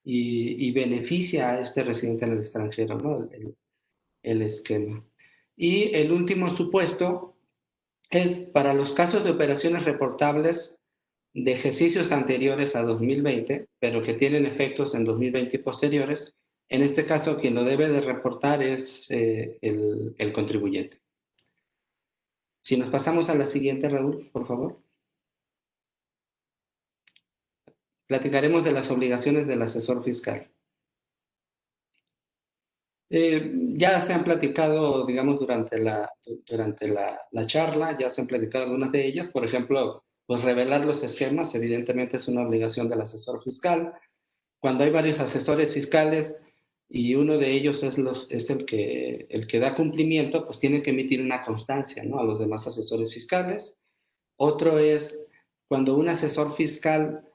y beneficia a este residente en el extranjero, ¿no? El esquema. Y el último supuesto es para los casos de operaciones reportables de ejercicios anteriores a 2020, pero que tienen efectos en 2020 y posteriores. En este caso, quien lo debe de reportar es el contribuyente. Si nos pasamos a la siguiente, Raúl, por favor. Platicaremos de las obligaciones del asesor fiscal. Ya se han platicado, digamos, durante la charla, ya se han platicado algunas de ellas. Por ejemplo, pues revelar los esquemas, evidentemente es una obligación del asesor fiscal. Cuando hay varios asesores fiscales y uno de ellos es el que da cumplimiento, pues tiene que emitir una constancia, ¿no?, a los demás asesores fiscales. Otro es cuando un asesor fiscal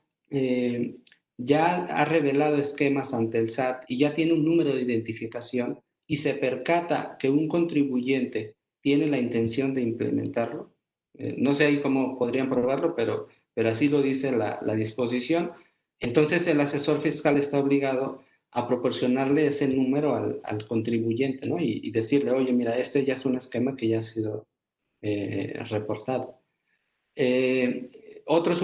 ya ha revelado esquemas ante el SAT y ya tiene un número de identificación y se percata que un contribuyente tiene la intención de implementarlo. No sé ahí cómo podrían probarlo, pero así lo dice la disposición. Entonces el asesor fiscal está obligado a proporcionarle ese número al contribuyente, ¿no? Y decirle, oye, mira, este ya es un esquema que ya ha sido reportado. Otra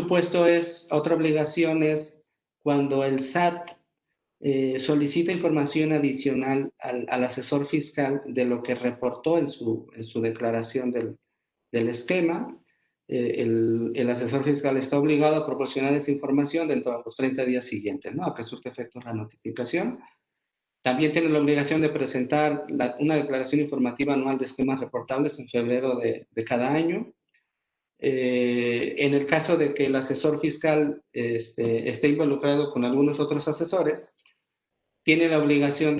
obligación es cuando el SAT solicita información adicional al asesor fiscal de lo que reportó en su declaración del esquema. El asesor fiscal está obligado a proporcionar esa información dentro de los 30 días siguientes, ¿no?, a que surte efecto la notificación. También tiene la obligación de presentar una declaración informativa anual de esquemas reportables en febrero de cada año. En el caso de que el asesor fiscal esté involucrado con algunos otros asesores, tiene la obligación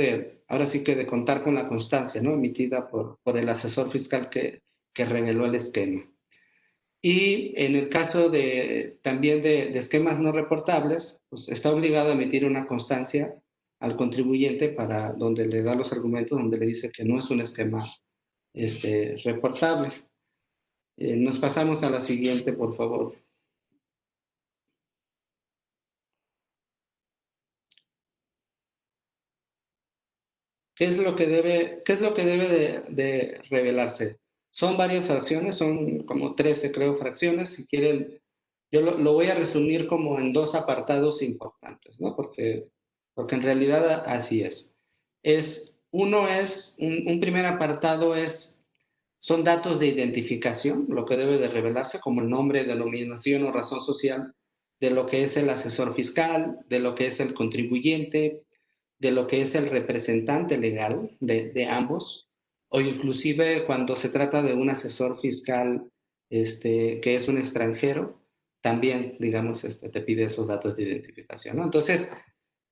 ahora sí que de contar con la constancia, ¿no?, emitida por el asesor fiscal que reveló el esquema. Y en el caso también de esquemas no reportables, pues está obligado a emitir una constancia al contribuyente donde le da los argumentos, donde le dice que no es un esquema reportable. Nos pasamos a la siguiente, por favor. ¿Qué es lo que debe de revelarse? Son varias fracciones, son como 13, creo, fracciones. Si quieren, yo lo voy a resumir como en dos apartados importantes, ¿no? Porque en realidad así es. Un primer apartado son datos de identificación, lo que debe de revelarse, como el nombre, denominación o razón social de lo que es el asesor fiscal, de lo que es el contribuyente, de lo que es el representante legal de ambos, o inclusive cuando se trata de un asesor fiscal que es un extranjero, también, digamos, te pide esos datos de identificación, ¿no? Entonces,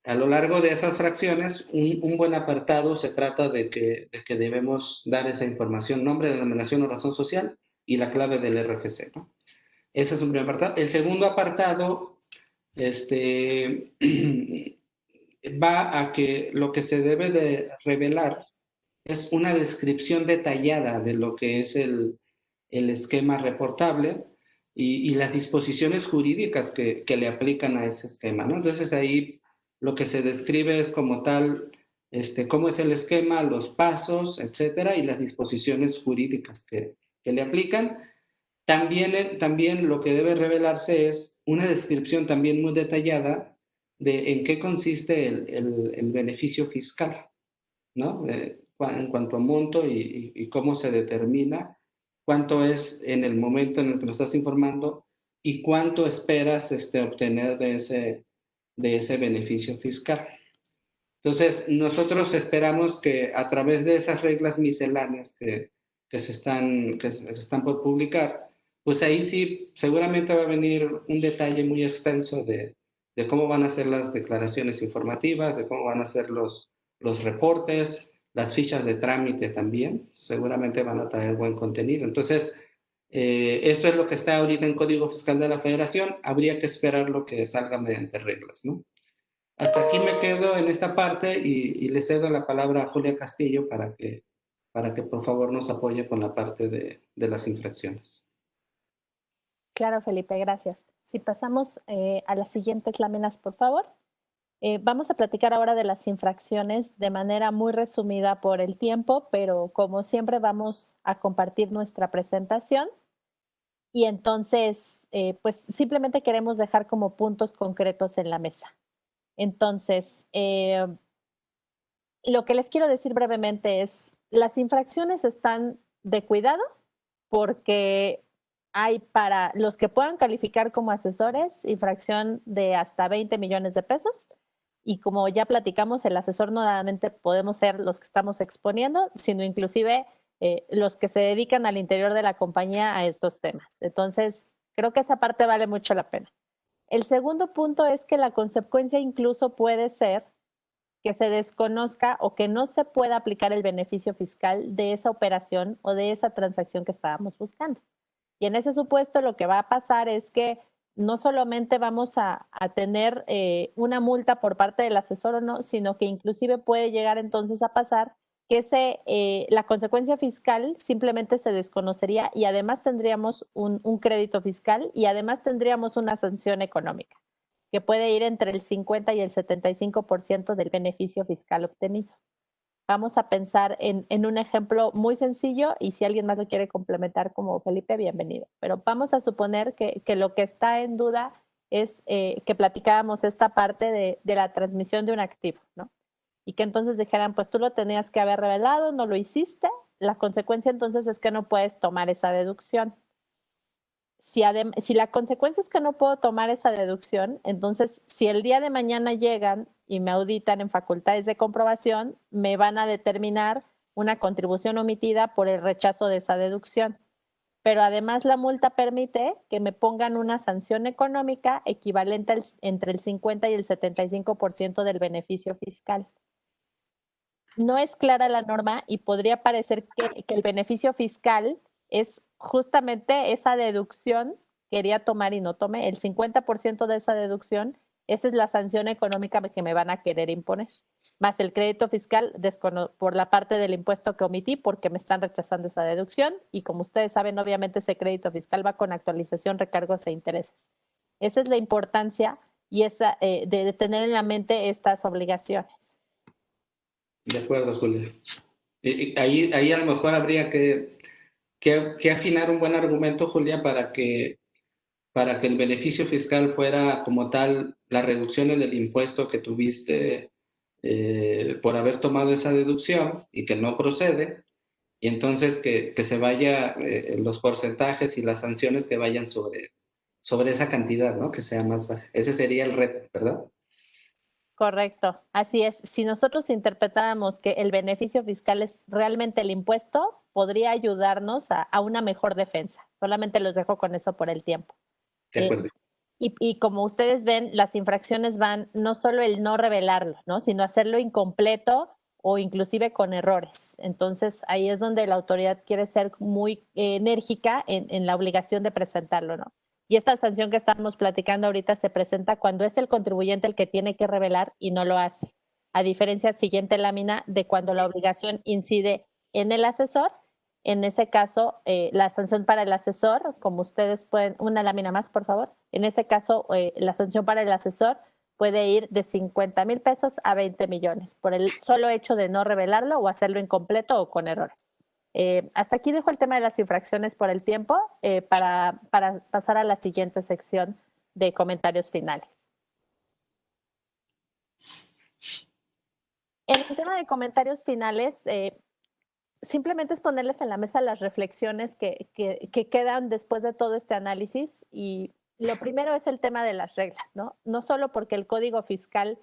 a lo largo de esas fracciones, un buen apartado se trata de que debemos dar esa información, nombre, denominación o razón social y la clave del RFC, ¿no? Ese es un primer apartado. El segundo apartado va a que lo que se debe de revelar es una descripción detallada de lo que es el esquema reportable y las disposiciones jurídicas que le aplican a ese esquema, ¿no? Entonces ahí lo que se describe es como tal, cómo es el esquema, los pasos, etcétera, y las disposiciones jurídicas que le aplican. También lo que debe revelarse es una descripción también muy detallada de en qué consiste el beneficio fiscal, ¿no? En cuanto a monto y cómo se determina, cuánto es en el momento en el que lo estás informando y cuánto esperas obtener de ese beneficio fiscal. Entonces, nosotros esperamos que a través de esas reglas misceláneas que están por publicar, pues ahí sí seguramente va a venir un detalle muy extenso de cómo van a ser las declaraciones informativas, de cómo van a ser los los reportes, las fichas de trámite también, seguramente van a traer buen contenido. Entonces, esto es lo que está ahorita en Código Fiscal de la Federación. Habría que esperar lo que salga mediante reglas, ¿no? Hasta aquí me quedo en esta parte y le cedo la palabra a Julia Castillo para que por favor nos apoye con la parte de las infracciones. Claro, Felipe, gracias. Si pasamos a las siguientes láminas, por favor. Vamos a platicar ahora de las infracciones de manera muy resumida por el tiempo, pero como siempre vamos a compartir nuestra presentación y entonces pues simplemente queremos dejar como puntos concretos en la mesa. Entonces, lo que les quiero decir brevemente es, las infracciones están de cuidado porque hay para los que puedan calificar como asesores infracción de hasta 20 millones de pesos. Y como ya platicamos, el asesor no solamente podemos ser los que estamos exponiendo, sino inclusive los que se dedican al interior de la compañía a estos temas. Entonces, creo que esa parte vale mucho la pena. El segundo punto es que la consecuencia incluso puede ser que se desconozca o que no se pueda aplicar el beneficio fiscal de esa operación o de esa transacción que estábamos buscando. Y en ese supuesto lo que va a pasar es que no solamente vamos a tener una multa por parte del asesor o no, sino que inclusive puede llegar entonces a pasar que la consecuencia fiscal simplemente se desconocería y además tendríamos un crédito fiscal y además tendríamos una sanción económica que puede ir entre el 50 y el 75% del beneficio fiscal obtenido. Vamos a pensar en un ejemplo muy sencillo y si alguien más lo quiere complementar como Felipe, bienvenido. Pero vamos a suponer que lo que está en duda es que platicábamos esta parte de la transmisión de un activo, ¿no? Y que entonces dijeran, pues tú lo tenías que haber revelado, no lo hiciste, la consecuencia entonces es que no puedes tomar esa deducción. Si la consecuencia es que no puedo tomar esa deducción, entonces si el día de mañana llegan y me auditan en facultades de comprobación, me van a determinar una contribución omitida por el rechazo de esa deducción. Pero además la multa permite que me pongan una sanción económica equivalente entre el 50 y el 75% del beneficio fiscal. No es clara la norma y podría parecer que el beneficio fiscal es justamente esa deducción que quería tomar y no tomé. El 50% de esa deducción, esa es la sanción económica que me van a querer imponer. Más el crédito fiscal por la parte del impuesto que omití porque me están rechazando esa deducción. Y como ustedes saben, obviamente ese crédito fiscal va con actualización, recargos e intereses. Esa es la importancia y de tener en la mente estas obligaciones. De acuerdo, Julia. Ahí a lo mejor habría que afinar un buen argumento, Julia, para que el beneficio fiscal fuera como tal la reducción en el impuesto que tuviste por haber tomado esa deducción y que no procede, y entonces que se vaya los porcentajes y las sanciones que vayan sobre esa cantidad, ¿no? Que sea más baja. Ese sería el reto, ¿verdad? Correcto, así es. Si nosotros interpretáramos que el beneficio fiscal es realmente el impuesto, podría ayudarnos a una mejor defensa. Solamente los dejo con eso por el tiempo. De acuerdo. Y como ustedes ven, las infracciones van no solo el no revelarlo, ¿no? Sino hacerlo incompleto o inclusive con errores. Entonces, ahí es donde la autoridad quiere ser muy enérgica en la obligación de presentarlo, ¿no? Y esta sanción que estamos platicando ahorita se presenta cuando es el contribuyente el que tiene que revelar y no lo hace. A diferencia, siguiente lámina, de cuando la obligación incide en el asesor. En ese caso, la sanción para el asesor, como ustedes pueden, una lámina más, por favor. En ese caso, la sanción para el asesor puede ir de 50,000 pesos a 20 millones por el solo hecho de no revelarlo o hacerlo incompleto o con errores. Hasta aquí dejo el tema de las infracciones por el tiempo para pasar a la siguiente sección de comentarios finales. En el tema de comentarios finales, simplemente es ponerles en la mesa las reflexiones que quedan después de todo este análisis. Y lo primero es el tema de las reglas, ¿no? No solo porque el Código Fiscal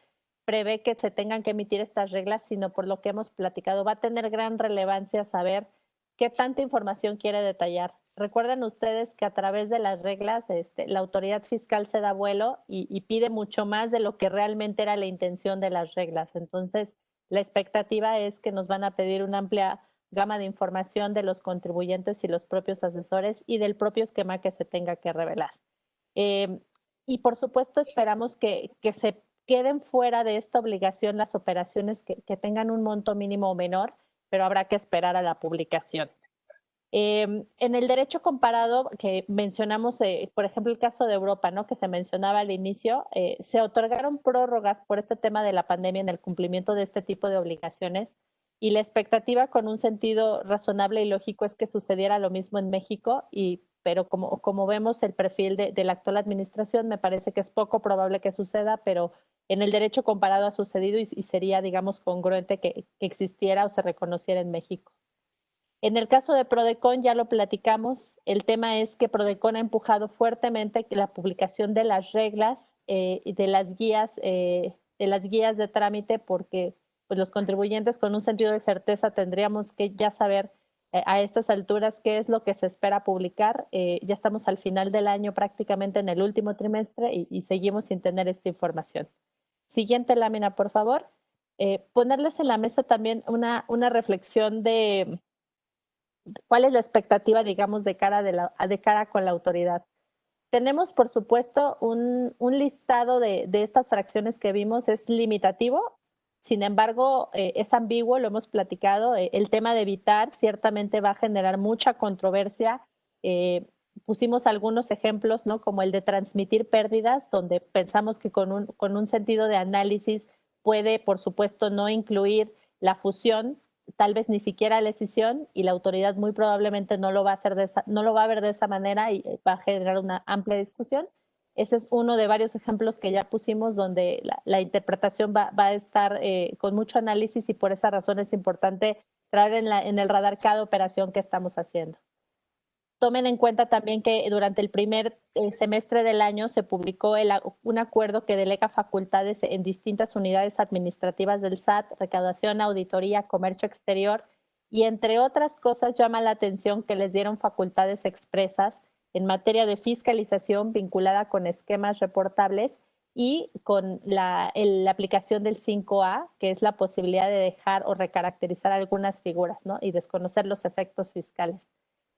prevé que se tengan que emitir estas reglas, sino por lo que hemos platicado. Va a tener gran relevancia saber qué tanta información quiere detallar. Recuerden ustedes que a través de las reglas la autoridad fiscal se da vuelo y pide mucho más de lo que realmente era la intención de las reglas. Entonces, La expectativa es que nos van a pedir una amplia gama de información de los contribuyentes y los propios asesores y del propio esquema que se tenga que revelar. Y por supuesto esperamos que se queden fuera de esta obligación las operaciones que tengan un monto mínimo o menor, pero habrá que esperar a la publicación. En el derecho comparado que mencionamos, por ejemplo, el caso de Europa, ¿no? Que se mencionaba al inicio, se otorgaron prórrogas por este tema de la pandemia en el cumplimiento de este tipo de obligaciones y la expectativa con un sentido razonable y lógico es que sucediera lo mismo en México, pero como vemos el perfil de la actual administración, me parece que es poco probable que suceda, pero en el derecho comparado ha sucedido y sería, digamos, congruente que existiera o se reconociera en México. En el caso de Prodecon ya lo platicamos, el tema es que Prodecon ha empujado fuertemente la publicación de las reglas y de las guías de trámite porque pues, los contribuyentes con un sentido de certeza tendríamos que ya saber a estas alturas qué es lo que se espera publicar. Ya estamos al final del año prácticamente en el último trimestre y seguimos sin tener esta información. Siguiente lámina, por favor. Ponerles en la mesa también una reflexión de ¿cuál es la expectativa, digamos, de cara con la autoridad? Tenemos, por supuesto, un listado de estas fracciones que vimos, es limitativo, sin embargo, es ambiguo, lo hemos platicado. El tema de evitar ciertamente va a generar mucha controversia. Pusimos algunos ejemplos, ¿no? Como el de transmitir pérdidas, donde pensamos que con un sentido de análisis puede, por supuesto, no incluir la fusión, tal vez ni siquiera la escisión, y la autoridad muy probablemente no lo va a ver de esa manera y va a generar una amplia discusión. Ese es uno de varios ejemplos que ya pusimos donde la interpretación va a estar con mucho análisis y por esa razón es importante traer en el radar cada operación que estamos haciendo. Tomen en cuenta también que durante el primer semestre del año se publicó un acuerdo que delega facultades en distintas unidades administrativas del SAT, recaudación, auditoría, comercio exterior, y entre otras cosas llama la atención que les dieron facultades expresas en materia de fiscalización vinculada con esquemas reportables y con la aplicación del 5A, que es la posibilidad de dejar o recaracterizar algunas figuras, ¿no? Y desconocer los efectos fiscales.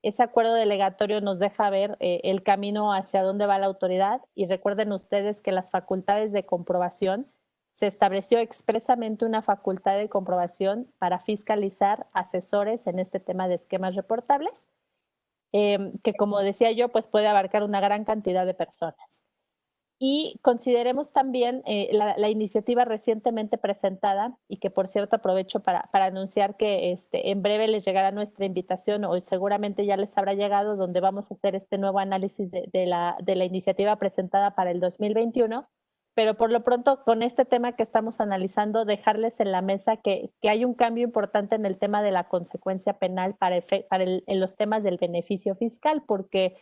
Ese acuerdo delegatorio nos deja ver el camino hacia dónde va la autoridad y recuerden ustedes que las facultades de comprobación se estableció expresamente una facultad de comprobación para fiscalizar asesores en este tema de esquemas reportables, que como decía yo, pues puede abarcar una gran cantidad de personas. Y consideremos también la iniciativa recientemente presentada y que por cierto aprovecho para anunciar que en breve les llegará nuestra invitación o seguramente ya les habrá llegado donde vamos a hacer este nuevo análisis de la iniciativa presentada para el 2021, pero por lo pronto con este tema que estamos analizando dejarles en la mesa que hay un cambio importante en el tema de la consecuencia penal en los temas del beneficio fiscal porque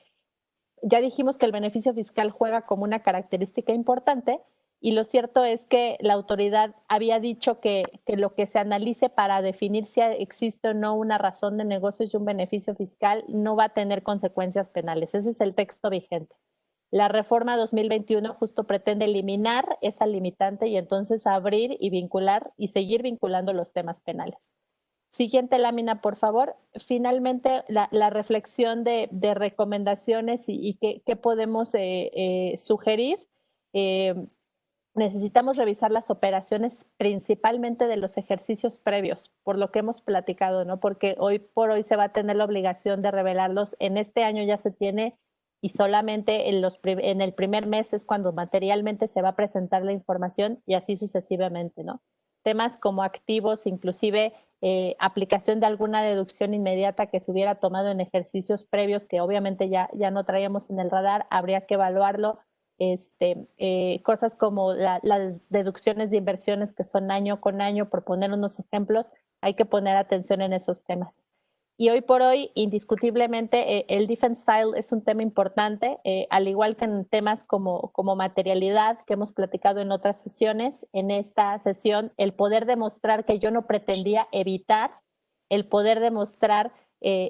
ya dijimos que el beneficio fiscal juega como una característica importante y lo cierto es que la autoridad había dicho que lo que se analice para definir si existe o no una razón de negocios y un beneficio fiscal no va a tener consecuencias penales. Ese es el texto vigente. La reforma 2021 justo pretende eliminar esa limitante y entonces abrir y vincular y seguir vinculando los temas penales. Siguiente lámina, por favor. Finalmente, la reflexión de recomendaciones y qué podemos sugerir. Necesitamos revisar las operaciones principalmente de los ejercicios previos, por lo que hemos platicado, ¿no? Porque hoy por hoy se va a tener la obligación de revelarlos. En este año ya se tiene y solamente en el primer mes es cuando materialmente se va a presentar la información y así sucesivamente, ¿no? Temas como activos, inclusive aplicación de alguna deducción inmediata que se hubiera tomado en ejercicios previos que obviamente ya no traíamos en el radar, habría que evaluarlo. Cosas como las deducciones de inversiones que son año con año, por poner unos ejemplos, hay que poner atención en esos temas. Y hoy por hoy, indiscutiblemente, el defense file es un tema importante, al igual que en temas como materialidad que hemos platicado en otras sesiones. En esta sesión, el poder demostrar que yo no pretendía evitar, el poder demostrar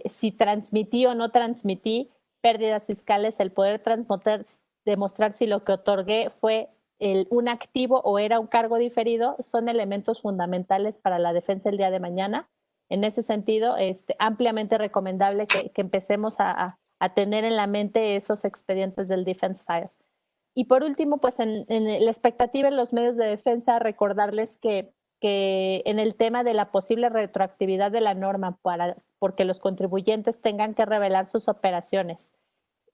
si transmití o no transmití pérdidas fiscales, el poder demostrar si lo que otorgué fue un activo o era un cargo diferido, son elementos fundamentales para la defensa el día de mañana. En ese sentido, ampliamente recomendable que empecemos a tener en la mente esos expedientes del Defense File. Y por último, pues en la expectativa en los medios de defensa, recordarles que en el tema de la posible retroactividad de la norma porque los contribuyentes tengan que revelar sus operaciones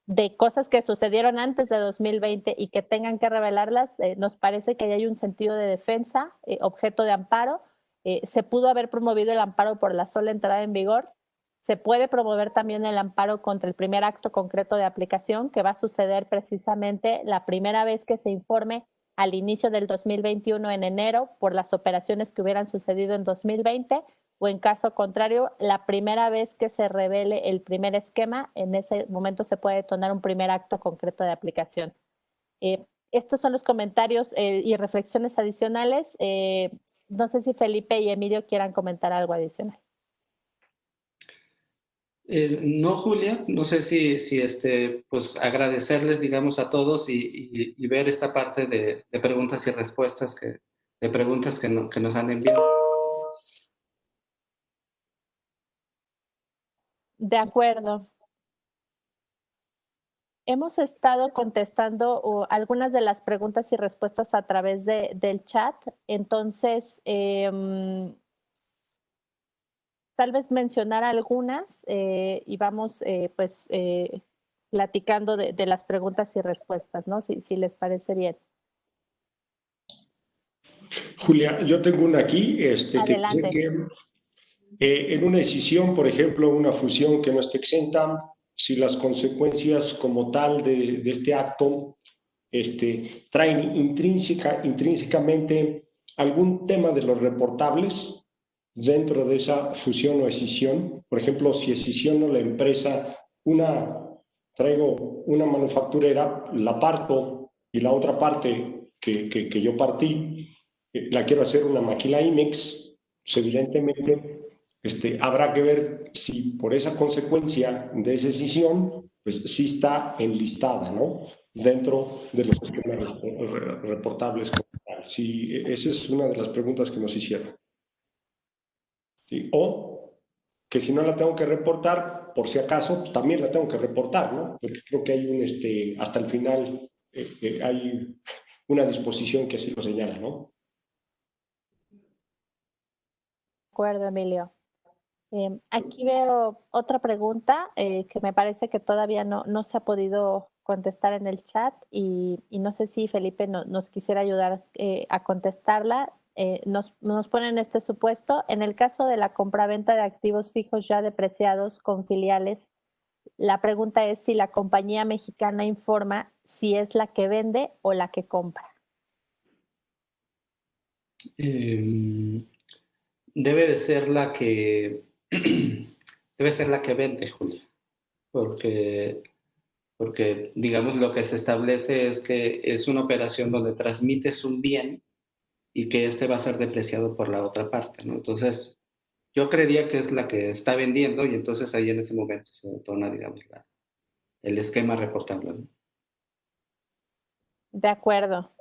de cosas que sucedieron antes de 2020 y que tengan que revelarlas, nos parece que hay un sentido de defensa, objeto de amparo. Se pudo haber promovido el amparo por la sola entrada en vigor. Se puede promover también el amparo contra el primer acto concreto de aplicación, que va a suceder precisamente la primera vez que se informe al inicio del 2021 en enero por las operaciones que hubieran sucedido en 2020, o en caso contrario, la primera vez que se revele el primer esquema, en ese momento se puede detonar un primer acto concreto de aplicación. Estos son los comentarios y reflexiones adicionales. No sé si Felipe y Emilio quieran comentar algo adicional. No, Julia, no sé si pues agradecerles, digamos, a todos y ver esta parte de preguntas y respuestas que nos han enviado. De acuerdo. Hemos estado contestando algunas de las preguntas y respuestas a través del chat, entonces tal vez mencionar algunas y vamos platicando de las preguntas y respuestas, ¿no? Si les parece bien. Julia, yo tengo una aquí. Adelante. En una decisión, por ejemplo, una fusión que no esté exenta, si las consecuencias como tal de este acto traen intrínsecamente algún tema de los reportables dentro de esa fusión o escisión. Por ejemplo, si escisiono la empresa, traigo una manufacturera, la parto y la otra parte que yo partí, la quiero hacer una maquila IMEX, pues evidentemente habrá que ver si por esa consecuencia de esa escisión, pues sí está enlistada, ¿no? Dentro de los esquemas reportables. Sí, esa es una de las preguntas que nos hicieron. ¿Sí? O que si no la tengo que reportar, por si acaso, pues también la tengo que reportar, ¿no? Porque creo que hay hasta el final hay una disposición que así lo señala, ¿no? De acuerdo, Emilio. Aquí veo otra pregunta que me parece que todavía no se ha podido contestar en el chat y no sé si Felipe nos quisiera ayudar a contestarla. Nos ponen este supuesto. En el caso de la compraventa de activos fijos ya depreciados con filiales, la pregunta es si la compañía mexicana informa si es la que vende o la que compra. Debe de ser la que vende, Julia, porque digamos lo que se establece es que es una operación donde transmites un bien y que va a ser depreciado por la otra parte, ¿no? Entonces, yo creería que es la que está vendiendo y entonces ahí en ese momento se detona, digamos, el esquema reportable, ¿no? De acuerdo.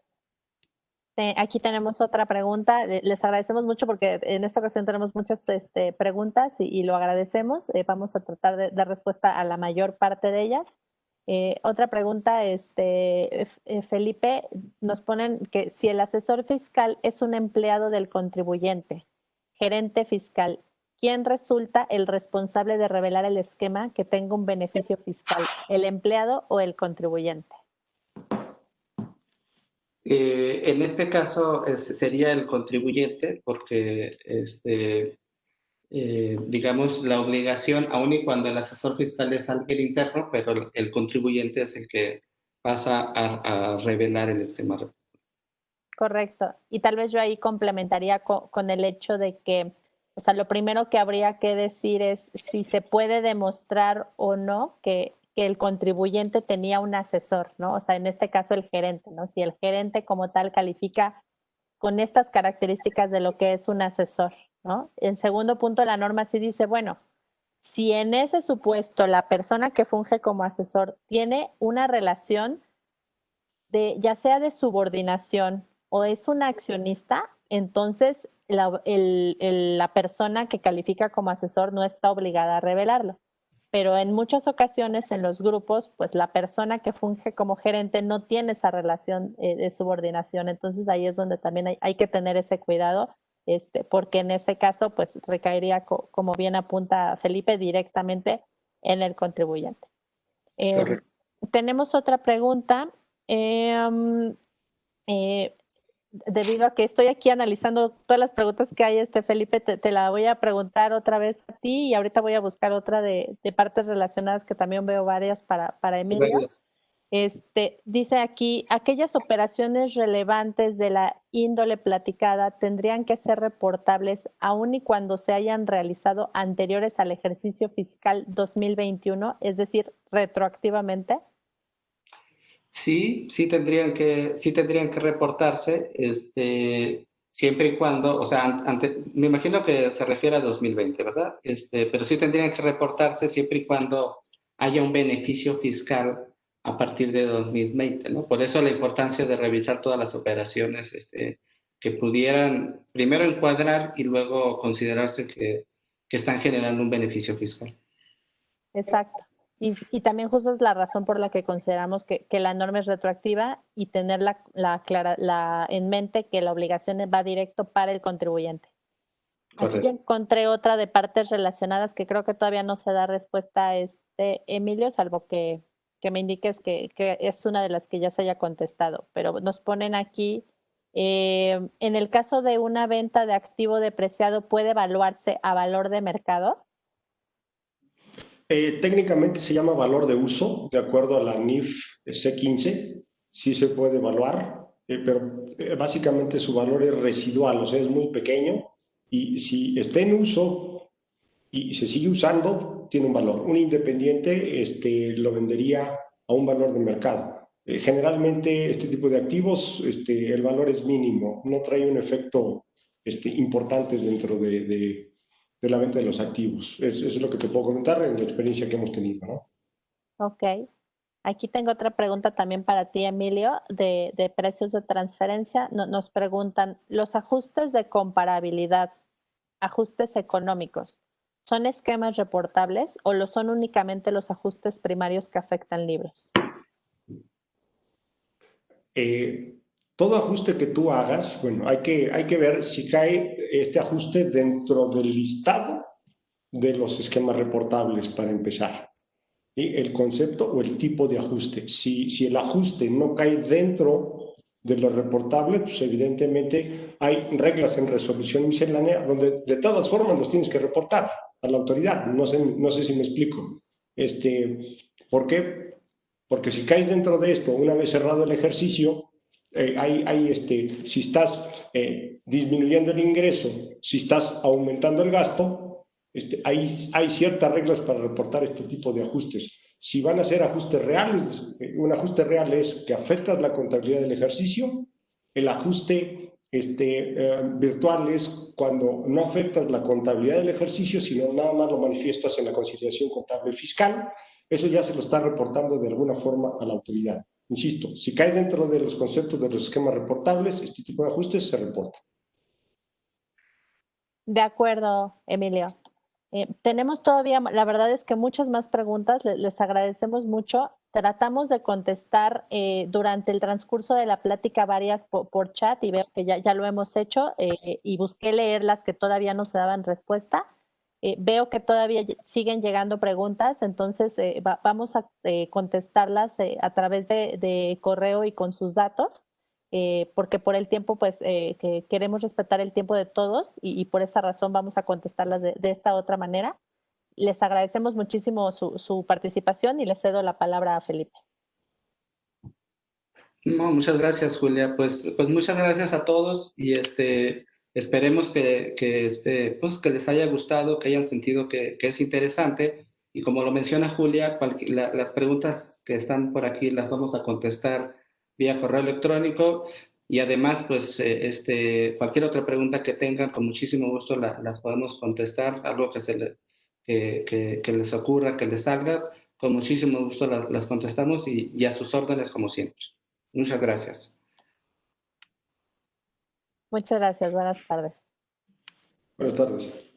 Aquí tenemos otra pregunta. Les agradecemos mucho porque en esta ocasión tenemos muchas preguntas y lo agradecemos. Vamos a tratar de dar respuesta a la mayor parte de ellas. Otra pregunta, Felipe, nos ponen que si el asesor fiscal es un empleado del contribuyente, gerente fiscal, ¿quién resulta el responsable de revelar el esquema que tenga un beneficio fiscal, el empleado o el contribuyente? En este caso sería el contribuyente porque, digamos, la obligación, aun y cuando el asesor fiscal es alguien interno, pero el contribuyente es el que pasa a revelar el esquema. Correcto. Y tal vez yo ahí complementaría con el hecho de que, o sea, lo primero que habría que decir es si se puede demostrar o no que el contribuyente tenía un asesor, ¿no? O sea, en este caso el gerente, ¿no? Si el gerente como tal califica con estas características de lo que es un asesor, ¿no? En segundo punto, la norma sí dice, bueno, si en ese supuesto la persona que funge como asesor tiene una relación ya sea de subordinación o es un accionista, entonces la persona que califica como asesor no está obligada a revelarlo. Pero en muchas ocasiones en los grupos, pues la persona que funge como gerente no tiene esa relación de subordinación. Entonces ahí es donde también hay que tener ese cuidado, porque en ese caso, pues recaería, como bien apunta Felipe, directamente en el contribuyente. Tenemos otra pregunta. Debido a que estoy aquí analizando todas las preguntas que hay, Felipe, te la voy a preguntar otra vez a ti y ahorita voy a buscar otra de partes relacionadas que también veo varias para Emilio. Dice aquí, aquellas operaciones relevantes de la índole platicada tendrían que ser reportables aun y cuando se hayan realizado anteriores al ejercicio fiscal 2021, es decir, retroactivamente. Sí tendrían que reportarse, siempre y cuando, o sea, me imagino que se refiere a 2020, ¿verdad? Pero sí tendrían que reportarse siempre y cuando haya un beneficio fiscal a partir de 2020, ¿no? Por eso la importancia de revisar todas las operaciones, que pudieran primero encuadrar y luego considerarse que están generando un beneficio fiscal. Exacto. Y también justo es la razón por la que consideramos que la norma es retroactiva y tener en mente que la obligación va directo para el contribuyente. Correcto. Aquí encontré otra de partes relacionadas que creo que todavía no se da respuesta a Emilio, salvo que me indiques que es una de las que ya se haya contestado. Pero nos ponen aquí, en el caso de una venta de activo depreciado, ¿puede evaluarse a valor de mercado? Técnicamente se llama valor de uso, de acuerdo a la NIF C15, sí se puede evaluar, pero básicamente su valor es residual, o sea, es muy pequeño y si está en uso y se sigue usando, tiene un valor. Un independiente lo vendería a un valor de mercado. Generalmente este tipo de activos, el valor es mínimo, no trae un efecto importante dentro de la venta de los activos. Eso es lo que te puedo comentar en la experiencia que hemos tenido, ¿no? Ok. Aquí tengo otra pregunta también para ti, Emilio, de precios de transferencia. Nos preguntan, ¿los ajustes de comparabilidad, ajustes económicos, son esquemas reportables o lo son únicamente los ajustes primarios que afectan libros? Todo ajuste que tú hagas, bueno, hay que ver si cae este ajuste dentro del listado de los esquemas reportables para empezar. ¿Sí? El concepto o el tipo de ajuste. Si el ajuste no cae dentro de lo reportable, pues evidentemente hay reglas en resolución miscelánea donde de todas formas los tienes que reportar a la autoridad. No sé si me explico. ¿Por qué? Porque si caes dentro de esto, una vez cerrado el ejercicio, si estás disminuyendo el ingreso, si estás aumentando el gasto, hay ciertas reglas para reportar este tipo de ajustes. Si van a ser ajustes reales, un ajuste real es que afectas la contabilidad del ejercicio. El ajuste virtual es cuando no afectas la contabilidad del ejercicio, sino nada más lo manifiestas en la conciliación contable fiscal. Eso ya se lo está reportando de alguna forma a la autoridad. Insisto, si cae dentro de los conceptos de los esquemas reportables, este tipo de ajustes se reporta. De acuerdo, Emilio. Tenemos todavía, la verdad es que muchas más preguntas, les agradecemos mucho. Tratamos de contestar durante el transcurso de la plática varias por chat y veo que ya lo hemos hecho y busqué leer las que todavía no se daban respuesta. Veo que todavía siguen llegando preguntas, entonces vamos a contestarlas a través de correo y con sus datos. Porque por el tiempo, pues que queremos respetar el tiempo de todos y por esa razón vamos a contestarlas de esta otra manera. Les agradecemos muchísimo su participación y les cedo la palabra a Felipe. No, muchas gracias, Julia. Pues muchas gracias a todos y esperemos que les haya gustado, que hayan sentido que es interesante. Y como lo menciona Julia, las preguntas que están por aquí las vamos a contestar vía correo electrónico y además, pues, cualquier otra pregunta que tengan, con muchísimo gusto las podemos contestar, algo que les ocurra, que les salga, con muchísimo gusto las contestamos y a sus órdenes como siempre. Muchas gracias. Muchas gracias. Buenas tardes. Buenas tardes.